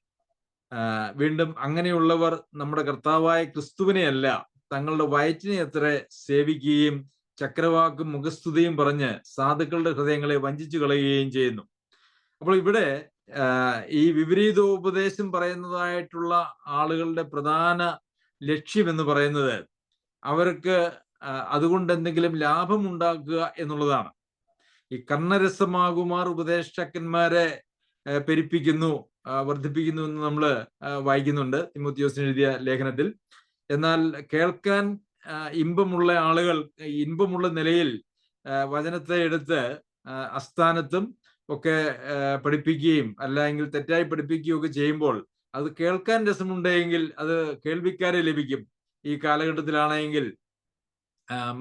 വീണ്ടും അങ്ങനെയുള്ളവർ നമ്മുടെ കർത്താവായ ക്രിസ്തുവിനെയല്ല, തങ്ങളുടെ വയറ്റിനെ അത്ര സേവിക്കുകയും ചക്രവാക്കും മുഖസ്തുതിയും പറഞ്ഞ് സാധുക്കളുടെ ഹൃദയങ്ങളെ വഞ്ചിച്ചു കളയുകയും ചെയ്യുന്നു. അപ്പോൾ ഇവിടെ ഈ വിപരീതോപദേശം പറയുന്നതായിട്ടുള്ള ആളുകളുടെ പ്രധാന ലക്ഷ്യം എന്ന് പറയുന്നത് അവർക്ക് അതുകൊണ്ട് എന്തെങ്കിലും ലാഭം ഉണ്ടാക്കുക എന്നുള്ളതാണ്. ഈ കർണരസമാകുമാർ ഉപദേഷ്ടാക്കന്മാരെ പെരുപ്പിക്കുന്നു, വർദ്ധിപ്പിക്കുന്നു എന്ന് നമ്മൾ വായിക്കുന്നുണ്ട് തിമോത്തിയോസിന് എഴുതിയ ലേഖനത്തിൽ. എന്നാൽ കേൾക്കാൻ ഇമ്പമുള്ള ആളുകൾ ഇമ്പമുള്ള നിലയിൽ വചനത്തെ എടുത്ത് അസ്ഥാനത്തും ഒക്കെ പഠിപ്പിക്കുകയും അല്ലെങ്കിൽ തെറ്റായി പഠിപ്പിക്കുകയും ഒക്കെ ചെയ്യുമ്പോൾ അത് കേൾക്കാൻ രസമുണ്ടെങ്കിൽ അത് കേൾവിക്കാരെ ലഭിക്കും. ഈ കാലഘട്ടത്തിലാണെങ്കിൽ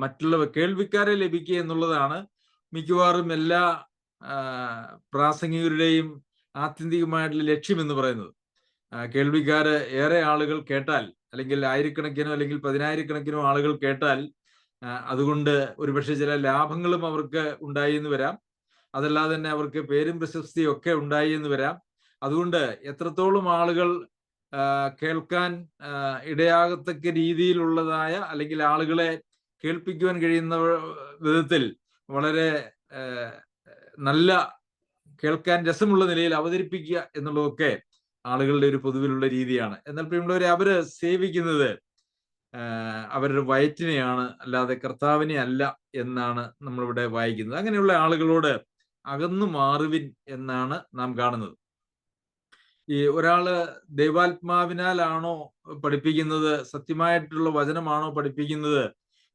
മറ്റുള്ളവർ കേൾവിക്കാരെ ലഭിക്കുക എന്നുള്ളതാണ് മിക്കവാറും എല്ലാ പ്രാസംഗികരുടെയും ആത്യന്തികമായിട്ടുള്ള ലക്ഷ്യം എന്ന് പറയുന്നത്. കേൾവിക്കാര് ഏറെ ആളുകൾ കേട്ടാൽ, അല്ലെങ്കിൽ ആയിരക്കണക്കിനോ അല്ലെങ്കിൽ പതിനായിരക്കണക്കിനോ ആളുകൾ കേട്ടാൽ അതുകൊണ്ട് ഒരുപക്ഷെ ചില ലാഭങ്ങളും അവർക്ക് ഉണ്ടായി എന്ന് വരാം. അതല്ലാതെ തന്നെ അവർക്ക് പേരും പ്രശസ്തിയും ഒക്കെ ഉണ്ടായി എന്ന് വരാം. അതുകൊണ്ട് എത്രത്തോളം ആളുകൾ കേൾക്കാൻ ഇടയാകത്തക്ക രീതിയിലുള്ളതായ അല്ലെങ്കിൽ ആളുകളെ കേൾപ്പിക്കുവാൻ കഴിയുന്ന വിധത്തിൽ വളരെ നല്ല കേൾക്കാൻ രസമുള്ള നിലയിൽ അവതരിപ്പിക്കുക എന്നുള്ളതൊക്കെ ആളുകളുടെ ഒരു പൊതുവിലുള്ള രീതിയാണ്. എന്നാൽ പ്രിയമുള്ളവരെ, അവര് സേവിക്കുന്നത് അവരുടെ വയറ്റിനെയാണ്, അല്ലാതെ കർത്താവിനെ അല്ല എന്നാണ് നമ്മളിവിടെ വായിക്കുന്നത്. അങ്ങനെയുള്ള ആളുകളോട് അകന്നു മാറുവിൻ എന്നാണ് നാം കാണുന്നത്. ഈ ഒരാള് ദൈവാത്മാവിനാലാണോ പഠിപ്പിക്കുന്നത്, സത്യമായിട്ടുള്ള വചനമാണോ പഠിപ്പിക്കുന്നത്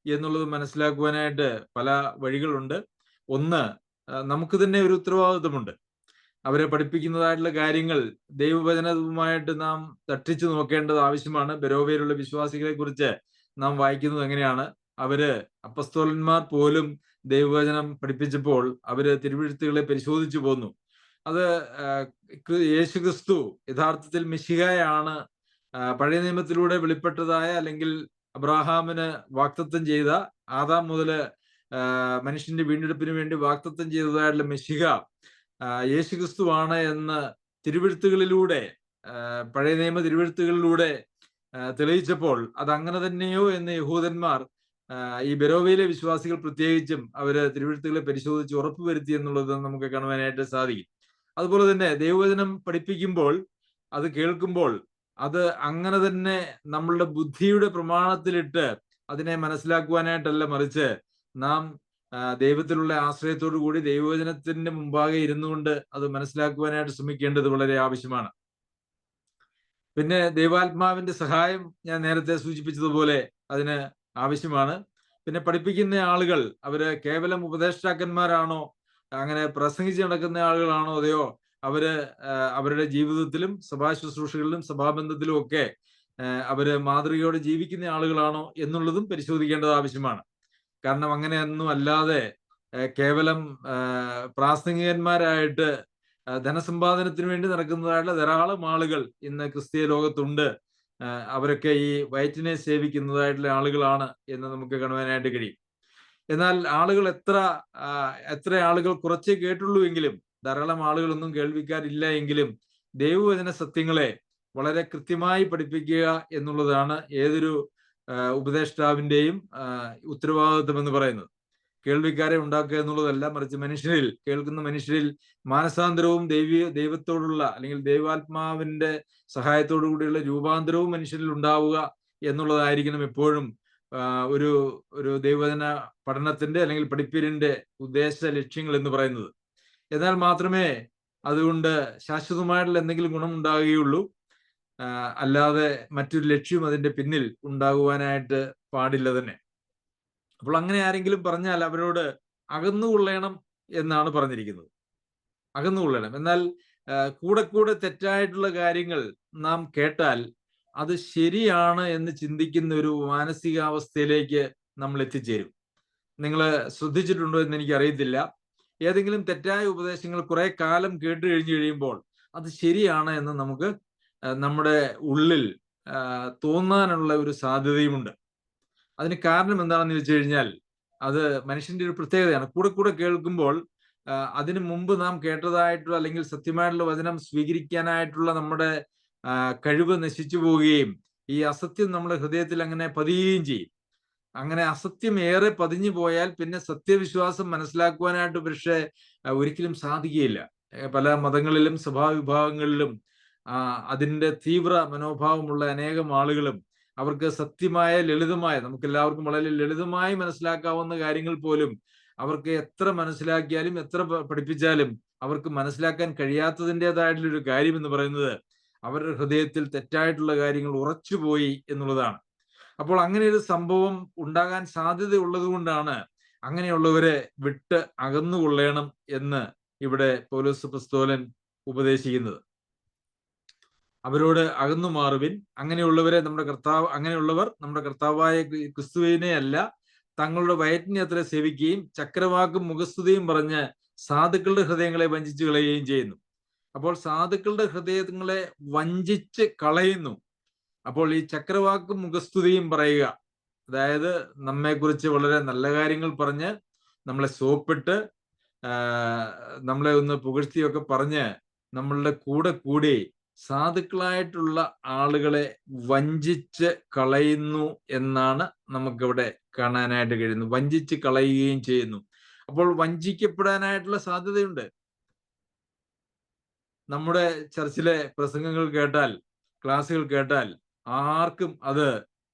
എന്നുള്ളത് മനസ്സിലാക്കുവാനായിട്ട് പല വഴികളുണ്ട്. ഒന്ന്, നമുക്ക് തന്നെ ഒരു ഉത്തരവാദിത്വമുണ്ട്. അവരെ പഠിപ്പിക്കുന്നതായിട്ടുള്ള കാര്യങ്ങൾ ദൈവവചനവുമായിട്ട് നാം തട്ടിച്ചു നോക്കേണ്ടത് ആവശ്യമാണ്. ബെരോവയിലുള്ള വിശ്വാസികളെ കുറിച്ച് നാം വായിക്കുന്നത് എങ്ങനെയാണ്? അവര് അപ്പസ്തോലന്മാർ പോലും ദൈവവചനം പഠിപ്പിച്ചപ്പോൾ അവര് തിരുവെഴുത്തുകളെ പരിശോധിച്ചു പോന്നു. അത് യേശുക്രിസ്തു യഥാർത്ഥത്തിൽ മിശിഹായാണ്, പഴയ നിയമത്തിലൂടെ വെളിപ്പെട്ടതായ അല്ലെങ്കിൽ അബ്രാഹാമിന് വാഗ്ദത്തം ചെയ്ത, ആദാം മുതല് മനുഷ്യന്റെ വീണ്ടെടുപ്പിന് വേണ്ടി വാഗ്ദത്തം ചെയ്തതായിട്ടുള്ള മിശിഹ യേശുക്രിസ്തുവാണ് എന്ന് തിരുവെഴുത്തുകളിലൂടെ, പഴയ നിയമ തിരുവെഴുത്തുകളിലൂടെ തെളിയിച്ചപ്പോൾ അത് അങ്ങനെ തന്നെയോ എന്ന് യഹൂദന്മാർ, ഈ ബെരോവയിലെ വിശ്വാസികൾ പ്രത്യേകിച്ചും അവര് തിരുവെഴുത്തുകളെ പരിശോധിച്ച് ഉറപ്പുവരുത്തി എന്നുള്ളത് നമുക്ക് കാണുവാനായിട്ട് സാധിക്കും. അതുപോലെ തന്നെ ദൈവവചനം പഠിപ്പിക്കുമ്പോൾ, അത് കേൾക്കുമ്പോൾ അത് അങ്ങനെ തന്നെ നമ്മളുടെ ബുദ്ധിയുടെ പ്രമാണത്തിലിട്ട് അതിനെ മനസ്സിലാക്കുവാനായിട്ടല്ല, മറിച്ച് നാം ദൈവത്തിലുള്ള ആശ്രയത്തോടു കൂടി ദൈവവചനത്തിന്റെ മുമ്പാകെ ഇരുന്നുകൊണ്ട് അത് മനസ്സിലാക്കുവാനായിട്ട് ശ്രമിക്കേണ്ടത് വളരെ ആവശ്യമാണ്. പിന്നെ ദൈവാത്മാവിന്റെ സഹായം ഞാൻ നേരത്തെ സൂചിപ്പിച്ചതുപോലെ അതിന് ആവശ്യമാണ്. പിന്നെ പഠിപ്പിക്കുന്ന ആളുകൾ അവര് കേവലം ഉപദേഷ്ടാക്കന്മാരാണോ, അങ്ങനെ പ്രസംഗിച്ച് നടക്കുന്ന ആളുകളാണോ, അതെയോ അവര് അവരുടെ ജീവിതത്തിലും സഭാ ശുശ്രൂഷകളിലും സഭാബന്ധത്തിലും ഒക്കെ അവര് മാതൃകയോടെ ജീവിക്കുന്ന ആളുകളാണോ എന്നുള്ളതും പരിശോധിക്കേണ്ടത് ആവശ്യമാണ്. കാരണം അങ്ങനെയൊന്നും അല്ലാതെ കേവലം പ്രാസംഗികന്മാരായിട്ട് ധനസമ്പാദനത്തിന് വേണ്ടി നടക്കുന്നതായിട്ടുള്ള ധാരാളം ആളുകൾ ഇന്ന് ക്രിസ്തീയ ലോകത്തുണ്ട്. അവരൊക്കെ ഈ വയറ്റിനെ സേവിക്കുന്നതായിട്ടുള്ള ആളുകളാണ് എന്ന് നമുക്ക് കാണുവാനായിട്ട് കഴിയും. എന്നാൽ ആളുകൾ എത്ര ആളുകൾ കുറച്ചേ കേട്ടുള്ളൂ എങ്കിലും, ധാരാളം ആളുകളൊന്നും കേൾവിക്കാരില്ല എങ്കിലും ദൈവവചന സത്യങ്ങളെ വളരെ കൃത്യമായി പഠിപ്പിക്കുക എന്നുള്ളതാണ് ഏതൊരു ഉപദേഷ്ടാവിന്റെയും ഉത്തരവാദിത്വം എന്ന് പറയുന്നത്. കേൾവിക്കാരെ ഉണ്ടാക്കുക എന്നുള്ളതല്ല, മറിച്ച് കേൾക്കുന്ന മനുഷ്യരിൽ മാനസാന്തരവും ദൈവത്തോടുള്ള അല്ലെങ്കിൽ ദൈവാത്മാവിന്റെ സഹായത്തോടു കൂടിയുള്ള രൂപാന്തരവും മനുഷ്യരിൽ ഉണ്ടാവുക എന്നുള്ളതായിരിക്കണം എപ്പോഴും ഒരു ദൈവവചന പഠനത്തിന്റെ അല്ലെങ്കിൽ പഠിപ്പിന്റെ ഉദ്ദേശ ലക്ഷ്യങ്ങൾ എന്ന് പറയുന്നത്. എന്നാൽ മാത്രമേ അതുകൊണ്ട് ശാശ്വതമായിട്ടുള്ള എന്തെങ്കിലും ഗുണം ഉണ്ടാകുകയുള്ളൂ. അല്ലാതെ മറ്റൊരു ലക്ഷ്യം അതിന്റെ പിന്നിൽ ഉണ്ടാകുവാനായിട്ട് പാടില്ല തന്നെ. അപ്പോൾ അങ്ങനെ ആരെങ്കിലും പറഞ്ഞാൽ അവരോട് അകന്നുകൊള്ളണം എന്നാണ് പറഞ്ഞിരിക്കുന്നത്. അകന്നുകൊള്ളണം. എന്നാൽ കൂടെ തെറ്റായിട്ടുള്ള കാര്യങ്ങൾ നാം കേട്ടാൽ അത് ശരിയാണ് എന്ന് ചിന്തിക്കുന്ന ഒരു മാനസികാവസ്ഥയിലേക്ക് നമ്മൾ എത്തിച്ചേരും. നിങ്ങൾ ശ്രദ്ധിച്ചിട്ടുണ്ടോ എന്ന് എനിക്ക് അറിയത്തില്ല. ഏതെങ്കിലും തെറ്റായ ഉപദേശങ്ങൾ കുറെ കാലം കേട്ട് കഴിഞ്ഞു കഴിയുമ്പോൾ അത് ശരിയാണ് എന്ന് നമുക്ക് നമ്മുടെ ഉള്ളിൽ തോന്നാനുള്ള ഒരു സാധ്യതയുമുണ്ട്. അതിന് കാരണം എന്താണെന്ന് വെച്ച് കഴിഞ്ഞാൽ അത് മനുഷ്യന്റെ ഒരു പ്രത്യേകതയാണ്. കൂടെ കേൾക്കുമ്പോൾ അതിനു മുമ്പ് നാം കേട്ടതായിട്ടുള്ള അല്ലെങ്കിൽ സത്യമായിട്ടുള്ള വചനം സ്വീകരിക്കാനായിട്ടുള്ള നമ്മുടെ കഴിവ് നശിച്ചു പോവുകയും ഈ അസത്യം നമ്മുടെ ഹൃദയത്തിൽ അങ്ങനെ പതിയുകയും ചെയ്യും. അങ്ങനെ അസത്യം ഏറെ പതിഞ്ഞു പോയാൽ പിന്നെ സത്യവിശ്വാസം മനസ്സിലാക്കുവാനായിട്ട് പക്ഷേ ഒരിക്കലും സാധിക്കുകയില്ല. പല മതങ്ങളിലും സഭാവിഭാഗങ്ങളിലും അതിൻ്റെ തീവ്ര മനോഭാവമുള്ള അനേകം ആളുകളും അവർക്ക് സത്യമായ ലളിതമായ, നമുക്ക് എല്ലാവർക്കും വളരെ ലളിതമായി മനസ്സിലാക്കാവുന്ന കാര്യങ്ങൾ പോലും അവർക്ക് എത്ര മനസ്സിലാക്കിയാലും എത്ര പഠിപ്പിച്ചാലും അവർക്ക് മനസ്സിലാക്കാൻ കഴിയാത്തതിൻ്റെതായിട്ടുള്ള ഒരു കാര്യം എന്ന് പറയുന്നത് അവരുടെ ഹൃദയത്തിൽ തെറ്റായിട്ടുള്ള കാര്യങ്ങൾ ഉറച്ചുപോയി എന്നുള്ളതാണ്. അപ്പോൾ അങ്ങനെ ഒരു സംഭവം ഉണ്ടാകാൻ സാധ്യതയുള്ളത് കൊണ്ടാണ് അങ്ങനെയുള്ളവരെ വിട്ട് അകന്നുകൊള്ളണം എന്ന് ഇവിടെ പൗലോസ് അപ്പോസ്തലൻ ഉപദേശിക്കുന്നത്. അവരോട് അകന്നു മാറുവിൻ, അങ്ങനെയുള്ളവർ നമ്മുടെ കർത്താവായ ക്രിസ്തുവിനെ അല്ല തങ്ങളുടെ വയറ്റിനെ അത്ര സേവിക്കുകയും ചക്രവാക്കും മുഖസ്തുതിയും പറഞ്ഞ് സാധുക്കളുടെ ഹൃദയങ്ങളെ വഞ്ചിച്ചു കളയുകയും ചെയ്യുന്നു. അപ്പോൾ സാധുക്കളുടെ ഹൃദയങ്ങളെ വഞ്ചിച്ച് കളയുന്നു. അപ്പോൾ ഈ ചക്രവാക്കും മുഖസ്തുതിയും പറയുക, അതായത് നമ്മെക്കുറിച്ച് വളരെ നല്ല കാര്യങ്ങൾ പറഞ്ഞ് നമ്മളെ സോപ്പിട്ട് നമ്മളെ ഒന്ന് പുകഴ്ത്തിയൊക്കെ പറഞ്ഞ് നമ്മളുടെ കൂടെ കൂടി സാധുക്കളായിട്ടുള്ള ആളുകളെ വഞ്ചിച്ച് കളയുന്നു എന്നാണ് നമുക്കിവിടെ കാണാനായിട്ട് കഴിയുന്നത്. വഞ്ചിച്ച് കളയുകയും ചെയ്യുന്നു. അപ്പോൾ വഞ്ചിക്കപ്പെടാനായിട്ടുള്ള സാധ്യതയുണ്ട്. നമ്മുടെ ചർച്ചിലെ പ്രസംഗങ്ങൾ കേട്ടാൽ, ക്ലാസ്സുകൾ കേട്ടാൽ ആർക്കും അത്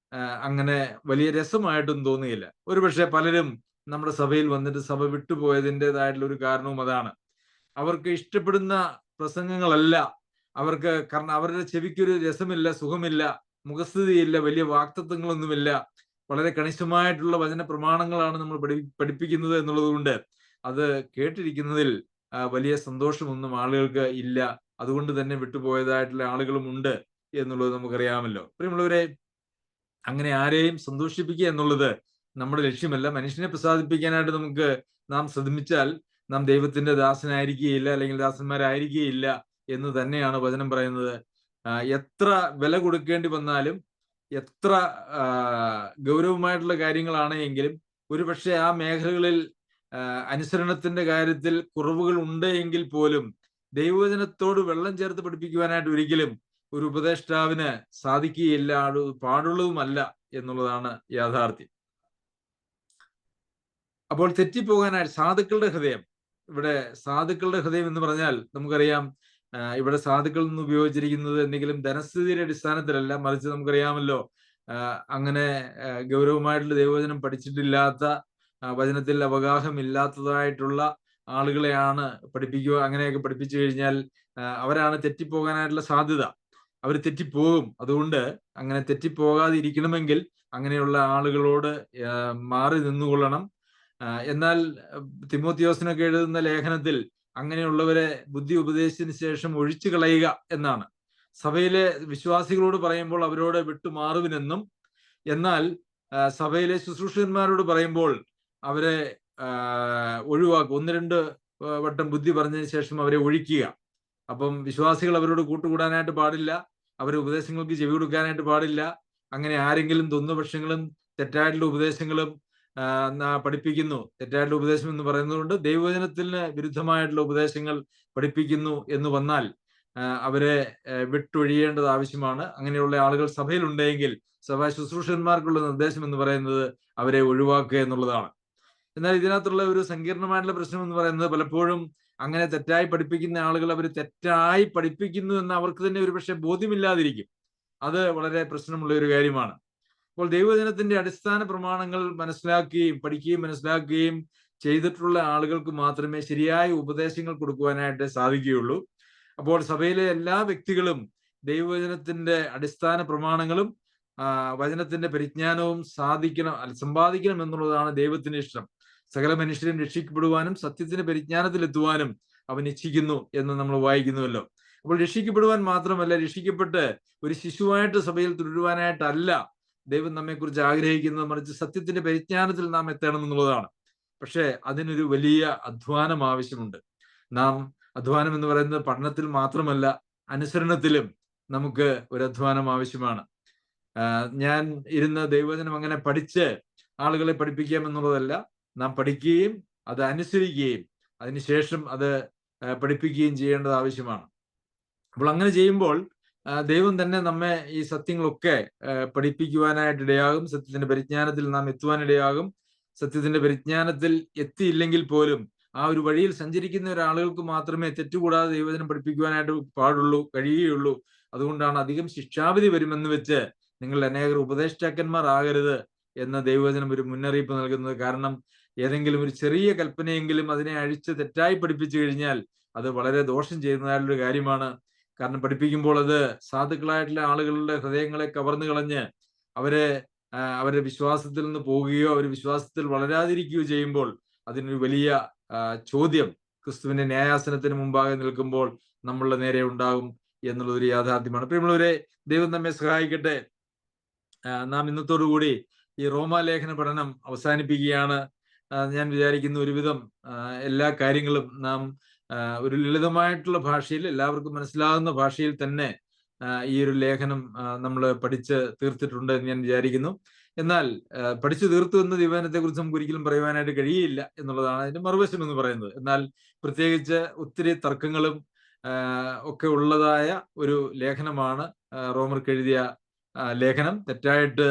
അങ്ങനെ വലിയ രസമായിട്ടും തോന്നുകയില്ല. ഒരുപക്ഷെ പലരും നമ്മുടെ സഭയിൽ വന്നിട്ട് സഭ വിട്ടുപോയതിൻ്റെതായിട്ടുള്ള ഒരു കാരണവും അതാണ്. അവർക്ക് ഇഷ്ടപ്പെടുന്ന പ്രസംഗങ്ങളല്ല അവർക്ക്, കാരണം അവരുടെ ചെവിക്കൊരു രസമില്ല, സുഖമില്ല, മുഖസ്ഥിതിയില്ല, വലിയ വാക്തത്വങ്ങളൊന്നുമില്ല, വളരെ കണിശമായിട്ടുള്ള വചന പ്രമാണങ്ങളാണ് നമ്മൾ പഠിപ്പിക്കുന്നത് എന്നുള്ളത് കൊണ്ട് അത് കേട്ടിരിക്കുന്നതിൽ വലിയ സന്തോഷമൊന്നും ആളുകൾക്ക് ഇല്ല. അതുകൊണ്ട് തന്നെ വിട്ടുപോയതായിട്ടുള്ള ആളുകളും ഉണ്ട് എന്നുള്ളത് നമുക്കറിയാമല്ലോ. പ്രിയമുള്ളവരെ, അങ്ങനെ ആരെയും സന്തോഷിപ്പിക്കുക എന്നുള്ളത് നമ്മുടെ ലക്ഷ്യമല്ല. മനുഷ്യനെ പ്രസാദിപ്പിക്കാനായിട്ട് നാം ശ്രമിച്ചാൽ നാം ദൈവത്തിന്റെ ദാസനായിരിക്കുകയില്ല, അല്ലെങ്കിൽ ദാസന്മാരായിരിക്കുകയില്ല എന്ന് തന്നെയാണ് വചനം പറയുന്നത്. എത്ര വില കൊടുക്കേണ്ടി വന്നാലും, എത്ര ഗൗരവമായിട്ടുള്ള കാര്യങ്ങളാണ് എങ്കിലും ഒരുപക്ഷെ ആ മേഖലകളിൽ അനുസരണത്തിന്റെ കാര്യത്തിൽ കുറവുകൾ ഉണ്ട് എങ്കിൽ പോലും ദൈവവചനത്തോട് വെള്ളം ചേർത്ത് പഠിപ്പിക്കുവാനായിട്ട് ഒരിക്കലും ഒരു ഉപദേഷ്ടാവിന് സാധിക്കുകയില്ല, പാടുള്ളതുമല്ല എന്നുള്ളതാണ് യാഥാർത്ഥ്യം. അപ്പോൾ തെറ്റിപ്പോകാനായി സാധുക്കളുടെ ഹൃദയം, ഇവിടെ സാധുക്കളുടെ ഹൃദയം എന്ന് പറഞ്ഞാൽ നമുക്കറിയാം, ഇവിടെ സാധുക്കൾ എന്ന് ഉപയോഗിച്ചിരിക്കുന്നത് എന്തെങ്കിലും ധനസ്ഥിതിയുടെ അടിസ്ഥാനത്തിലല്ല, മറിച്ച് നമുക്കറിയാമല്ലോ അങ്ങനെ ഗൗരവമായിട്ടുള്ള ദൈവവചനം പഠിച്ചിട്ടില്ലാത്ത, വചനത്തിൽ അവഗാഹമില്ലാത്തതായിട്ടുള്ള ആളുകളെയാണ് പഠിപ്പിക്കുക. അങ്ങനെയൊക്കെ പഠിപ്പിച്ചു കഴിഞ്ഞാൽ അവരാണ് തെറ്റിപ്പോകാനായിട്ടുള്ള സാധ്യത. അവർ തെറ്റിപ്പോകും. അതുകൊണ്ട് അങ്ങനെ തെറ്റിപ്പോകാതിരിക്കണമെങ്കിൽ അങ്ങനെയുള്ള ആളുകളോട് മാറി നിന്നുകൊള്ളണം. എന്നാൽ തിമോത്തിയോസിനൊക്കെ എഴുതുന്ന ലേഖനത്തിൽ അങ്ങനെയുള്ളവരെ ബുദ്ധി ഉപദേശിച്ചതിന് ശേഷം ഒഴിച്ചു കളയുക എന്നാണ്. സഭയിലെ വിശ്വാസികളോട് പറയുമ്പോൾ അവരോട് വിട്ടുമാറുവിനെന്നും, എന്നാൽ സഭയിലെ ശുശ്രൂഷകന്മാരോട് പറയുമ്പോൾ അവരെ ഒഴിവാക്കുക. 1-2 വട്ടം ബുദ്ധി പറഞ്ഞതിന് ശേഷം അവരെ ഒഴിക്കുക. അപ്പം വിശ്വാസികൾ അവരോട് കൂട്ടുകൂടാനായിട്ട് പാടില്ല, അവരെ ഉപദേശങ്ങൾക്ക് ചെവി കൊടുക്കാനായിട്ട് പാടില്ല. അങ്ങനെ ആരെങ്കിലും തൊന്നുപക്ഷങ്ങളും തെറ്റായിട്ടുള്ള ഉപദേശങ്ങളും പഠിപ്പിക്കുന്നു, തെറ്റായിട്ടുള്ള ഉപദേശം എന്ന് പറയുന്നതുകൊണ്ട് ദൈവവചനത്തിന് വിരുദ്ധമായിട്ടുള്ള ഉപദേശങ്ങൾ പഠിപ്പിക്കുന്നു എന്ന് വന്നാൽ അവരെ വിട്ടൊഴിയേണ്ടത് ആവശ്യമാണ്. അങ്ങനെയുള്ള ആളുകൾ സഭയിലുണ്ടെങ്കിൽ സഭാ ശുശ്രൂഷന്മാർക്കുള്ള നിർദ്ദേശം എന്ന് പറയുന്നത് അവരെ ഒഴിവാക്കുക എന്നുള്ളതാണ്. എന്നാൽ ഇതിനകത്തുള്ള ഒരു സങ്കീർണമായിട്ടുള്ള പ്രശ്നം എന്ന് പറയുന്നത് പലപ്പോഴും അങ്ങനെ തെറ്റായി പഠിപ്പിക്കുന്ന ആളുകൾ അവർ തെറ്റായി പഠിപ്പിക്കുന്നു എന്ന് അവർക്ക് തന്നെ ഒരുപക്ഷെ ബോധ്യമില്ലാതിരിക്കും. അത് വളരെ പ്രശ്നമുള്ള ഒരു കാര്യമാണ്. അപ്പോൾ ദൈവവചനത്തിന്റെ അടിസ്ഥാന പ്രമാണങ്ങൾ മനസ്സിലാക്കുകയും പഠിക്കുകയും മനസ്സിലാക്കുകയും ചെയ്തിട്ടുള്ള ആളുകൾക്ക് മാത്രമേ ശരിയായ ഉപദേശങ്ങൾ കൊടുക്കുവാനായിട്ട് സാധിക്കുകയുള്ളൂ. അപ്പോൾ സഭയിലെ എല്ലാ വ്യക്തികളും ദൈവവചനത്തിന്റെ അടിസ്ഥാന പ്രമാണങ്ങളും വചനത്തിന്റെ പരിജ്ഞാനവും സമ്പാദിക്കണം എന്നുള്ളതാണ് ദൈവത്തിന്റെ ഇഷ്ടം. സകല മനുഷ്യരും രക്ഷിക്കപ്പെടുവാനും സത്യത്തിന്റെ പരിജ്ഞാനത്തിലെത്തുവാനും അവൻ ഇച്ഛിക്കുന്നു എന്ന് നമ്മൾ വായിക്കുന്നുവല്ലോ. അപ്പോൾ രക്ഷിക്കപ്പെടുവാൻ മാത്രമല്ല, രക്ഷിക്കപ്പെട്ട് ഒരു ശിശുവായിട്ട് സഭയിൽ തുടരുവാനായിട്ടല്ല ദൈവം നമ്മെക്കുറിച്ച് ആഗ്രഹിക്കുന്നത്, മറിച്ച് സത്യത്തിന്റെ പരിജ്ഞാനത്തിൽ നാം എത്തണം എന്നുള്ളതാണ്. പക്ഷേ അതിനൊരു വലിയ അധ്വാനം ആവശ്യമുണ്ട്. അധ്വാനം എന്ന് പറയുന്നത് പഠനത്തിൽ മാത്രമല്ല, അനുസരണത്തിലും നമുക്ക് ഒരു അധ്വാനം ആവശ്യമാണ്. ഞാൻ ഇരുന്ന് ദൈവവചനം അങ്ങനെ പഠിച്ച് ആളുകളെ പഠിപ്പിക്കാം എന്നുള്ളതല്ല, നാം പഠിക്കുകയും അത് അനുസരിക്കുകയും അതിനുശേഷം അത് പഠിപ്പിക്കുകയും ചെയ്യേണ്ടത് ആവശ്യമാണ്. അപ്പോൾ അങ്ങനെ ചെയ്യുമ്പോൾ ദൈവം തന്നെ നമ്മെ ഈ സത്യങ്ങളൊക്കെ പഠിപ്പിക്കുവാനായിട്ട് ഇടയാകും. സത്യത്തിന്റെ പരിജ്ഞാനത്തിൽ നാം എത്തുവാനിടയാകും. സത്യത്തിന്റെ പരിജ്ഞാനത്തിൽ എത്തിയില്ലെങ്കിൽ പോലും ആ ഒരു വഴിയിൽ സഞ്ചരിക്കുന്ന ഒരാളുകൾക്ക് മാത്രമേ തെറ്റുകൂടാതെ ദൈവവചനം പഠിപ്പിക്കുവാനായിട്ട് കഴിയുകയുള്ളൂ. അതുകൊണ്ടാണ് അധികം ശിക്ഷാവിധി വരുമെന്ന് വെച്ച് നിങ്ങൾ അനേകർ ഉപദേഷ്ടാക്കന്മാർ ആകരുത് എന്ന് ദൈവവചനം ഒരു മുന്നറിയിപ്പ് നൽകുന്നത്. കാരണം ഏതെങ്കിലും ഒരു ചെറിയ കൽപ്പനയെങ്കിലും അതിനെ അഴിച്ച് തെറ്റായി പഠിപ്പിച്ചു കഴിഞ്ഞാൽ അത് വളരെ ദോഷം ചെയ്യുന്നതായിട്ടുള്ള കാര്യമാണ്. കാരണം പഠിപ്പിക്കുമ്പോൾ അത് സാധുക്കളായിട്ടുള്ള ആളുകളുടെ ഹൃദയങ്ങളെ കവർന്നു കളഞ്ഞ് അവരുടെ വിശ്വാസത്തിൽ നിന്ന് പോവുകയോ അവർ വിശ്വാസത്തിൽ വളരാതിരിക്കുകയോ ചെയ്യുമ്പോൾ അതിനൊരു വലിയ ചോദ്യം ക്രിസ്തുവിന്റെ ന്യായാസനത്തിന് മുമ്പാകെ നിൽക്കുമ്പോൾ നമ്മളുടെ നേരെ ഉണ്ടാകും എന്നുള്ളതൊരു യാഥാർത്ഥ്യമാണ്. പ്രിയമുള്ളവരെ, ദൈവം നമ്മെ സഹായിക്കട്ടെ. നാം ഇന്നത്തോടുകൂടി ഈ റോമാലേഖന പഠനം അവസാനിപ്പിക്കുകയാണ്. ഞാൻ വിചാരിക്കുന്ന ഒരുവിധം എല്ലാ കാര്യങ്ങളും നാം ഒരു ലളിതമായിട്ടുള്ള ഭാഷയിൽ എല്ലാവർക്കും മനസ്സിലാകുന്ന ഭാഷയിൽ തന്നെ ഈ ഒരു ലേഖനം നമ്മൾ പഠിച്ച് തീർത്തിട്ടുണ്ട് എന്ന് ഞാൻ വിചാരിക്കുന്നു. എന്നാൽ പഠിച്ചു തീർത്തു എന്ന ദൈവവചനത്തെ കുറിച്ച് നമുക്ക് ഒരിക്കലും പറയുവാനായിട്ട് കഴിയില്ല എന്നുള്ളതാണ് അതിന്റെ മറുവശം എന്ന് പറയുന്നത്. എന്നാൽ പ്രത്യേകിച്ച് ഒത്തിരി തർക്കങ്ങളും ഒക്കെ ഉള്ളതായ ഒരു ലേഖനമാണ് റോമർക്ക് എഴുതിയ ലേഖനം. തെറ്റായിട്ട്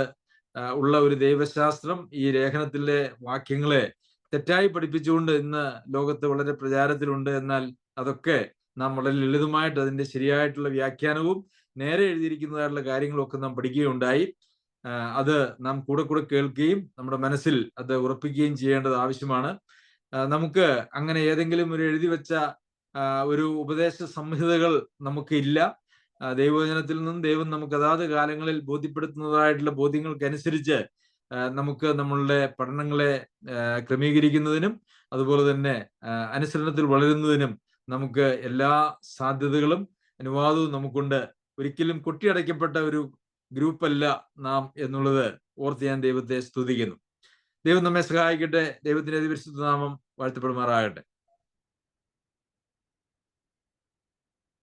ഉള്ള ഒരു ദൈവശാസ്ത്രം ഈ ലേഖനത്തിലെ വാക്യങ്ങളെ തെറ്റായി പഠിപ്പിച്ചുകൊണ്ട് ഇന്ന് ലോകത്ത് വളരെ പ്രചാരത്തിലുണ്ട്. എന്നാൽ അതൊക്കെ നാം വളരെ ലളിതമായിട്ട് അതിന്റെ ശരിയായിട്ടുള്ള വ്യാഖ്യാനവും നേരെ എഴുതിയിരിക്കുന്നതായിട്ടുള്ള കാര്യങ്ങളൊക്കെ നാം പഠിക്കുകയുണ്ടായി. അത് നാം കൂടെ കേൾക്കുകയും നമ്മുടെ മനസ്സിൽ അത് ഉറപ്പിക്കുകയും ചെയ്യേണ്ടത് ആവശ്യമാണ്. നമുക്ക് അങ്ങനെ ഏതെങ്കിലും ഒരു എഴുതി വെച്ച ഒരു ഉപദേശ സംഹിതകൾ നമുക്ക് ഇല്ല. ദൈവവചനത്തിൽ നിന്നും ദൈവം നമുക്ക് അതാത് കാലങ്ങളിൽ ബോധ്യപ്പെടുത്തുന്നതായിട്ടുള്ള ബോധ്യങ്ങൾക്കനുസരിച്ച് നമുക്ക് നമ്മളുടെ പഠനങ്ങളെ ക്രമീകരിക്കുന്നതിനും അതുപോലെ തന്നെ അനുസരണത്തിൽ വളരുന്നതിനും നമുക്ക് എല്ലാ സാധ്യതകളും അനുവാദവും നമുക്കുണ്ട്. ഒരിക്കലും കൊട്ടിയടയ്ക്കപ്പെട്ട ഒരു ഗ്രൂപ്പല്ല നാം എന്നുള്ളത് ഓർത്ത് ഞാൻ ദൈവത്തെ സ്തുതിക്കുന്നു. ദൈവം നമ്മെ സഹായിക്കട്ടെ. ദൈവത്തിന്റെ അതിപരിശുദ്ധ നാമം വാഴ്ത്തപ്പെടുമാറാകട്ടെ.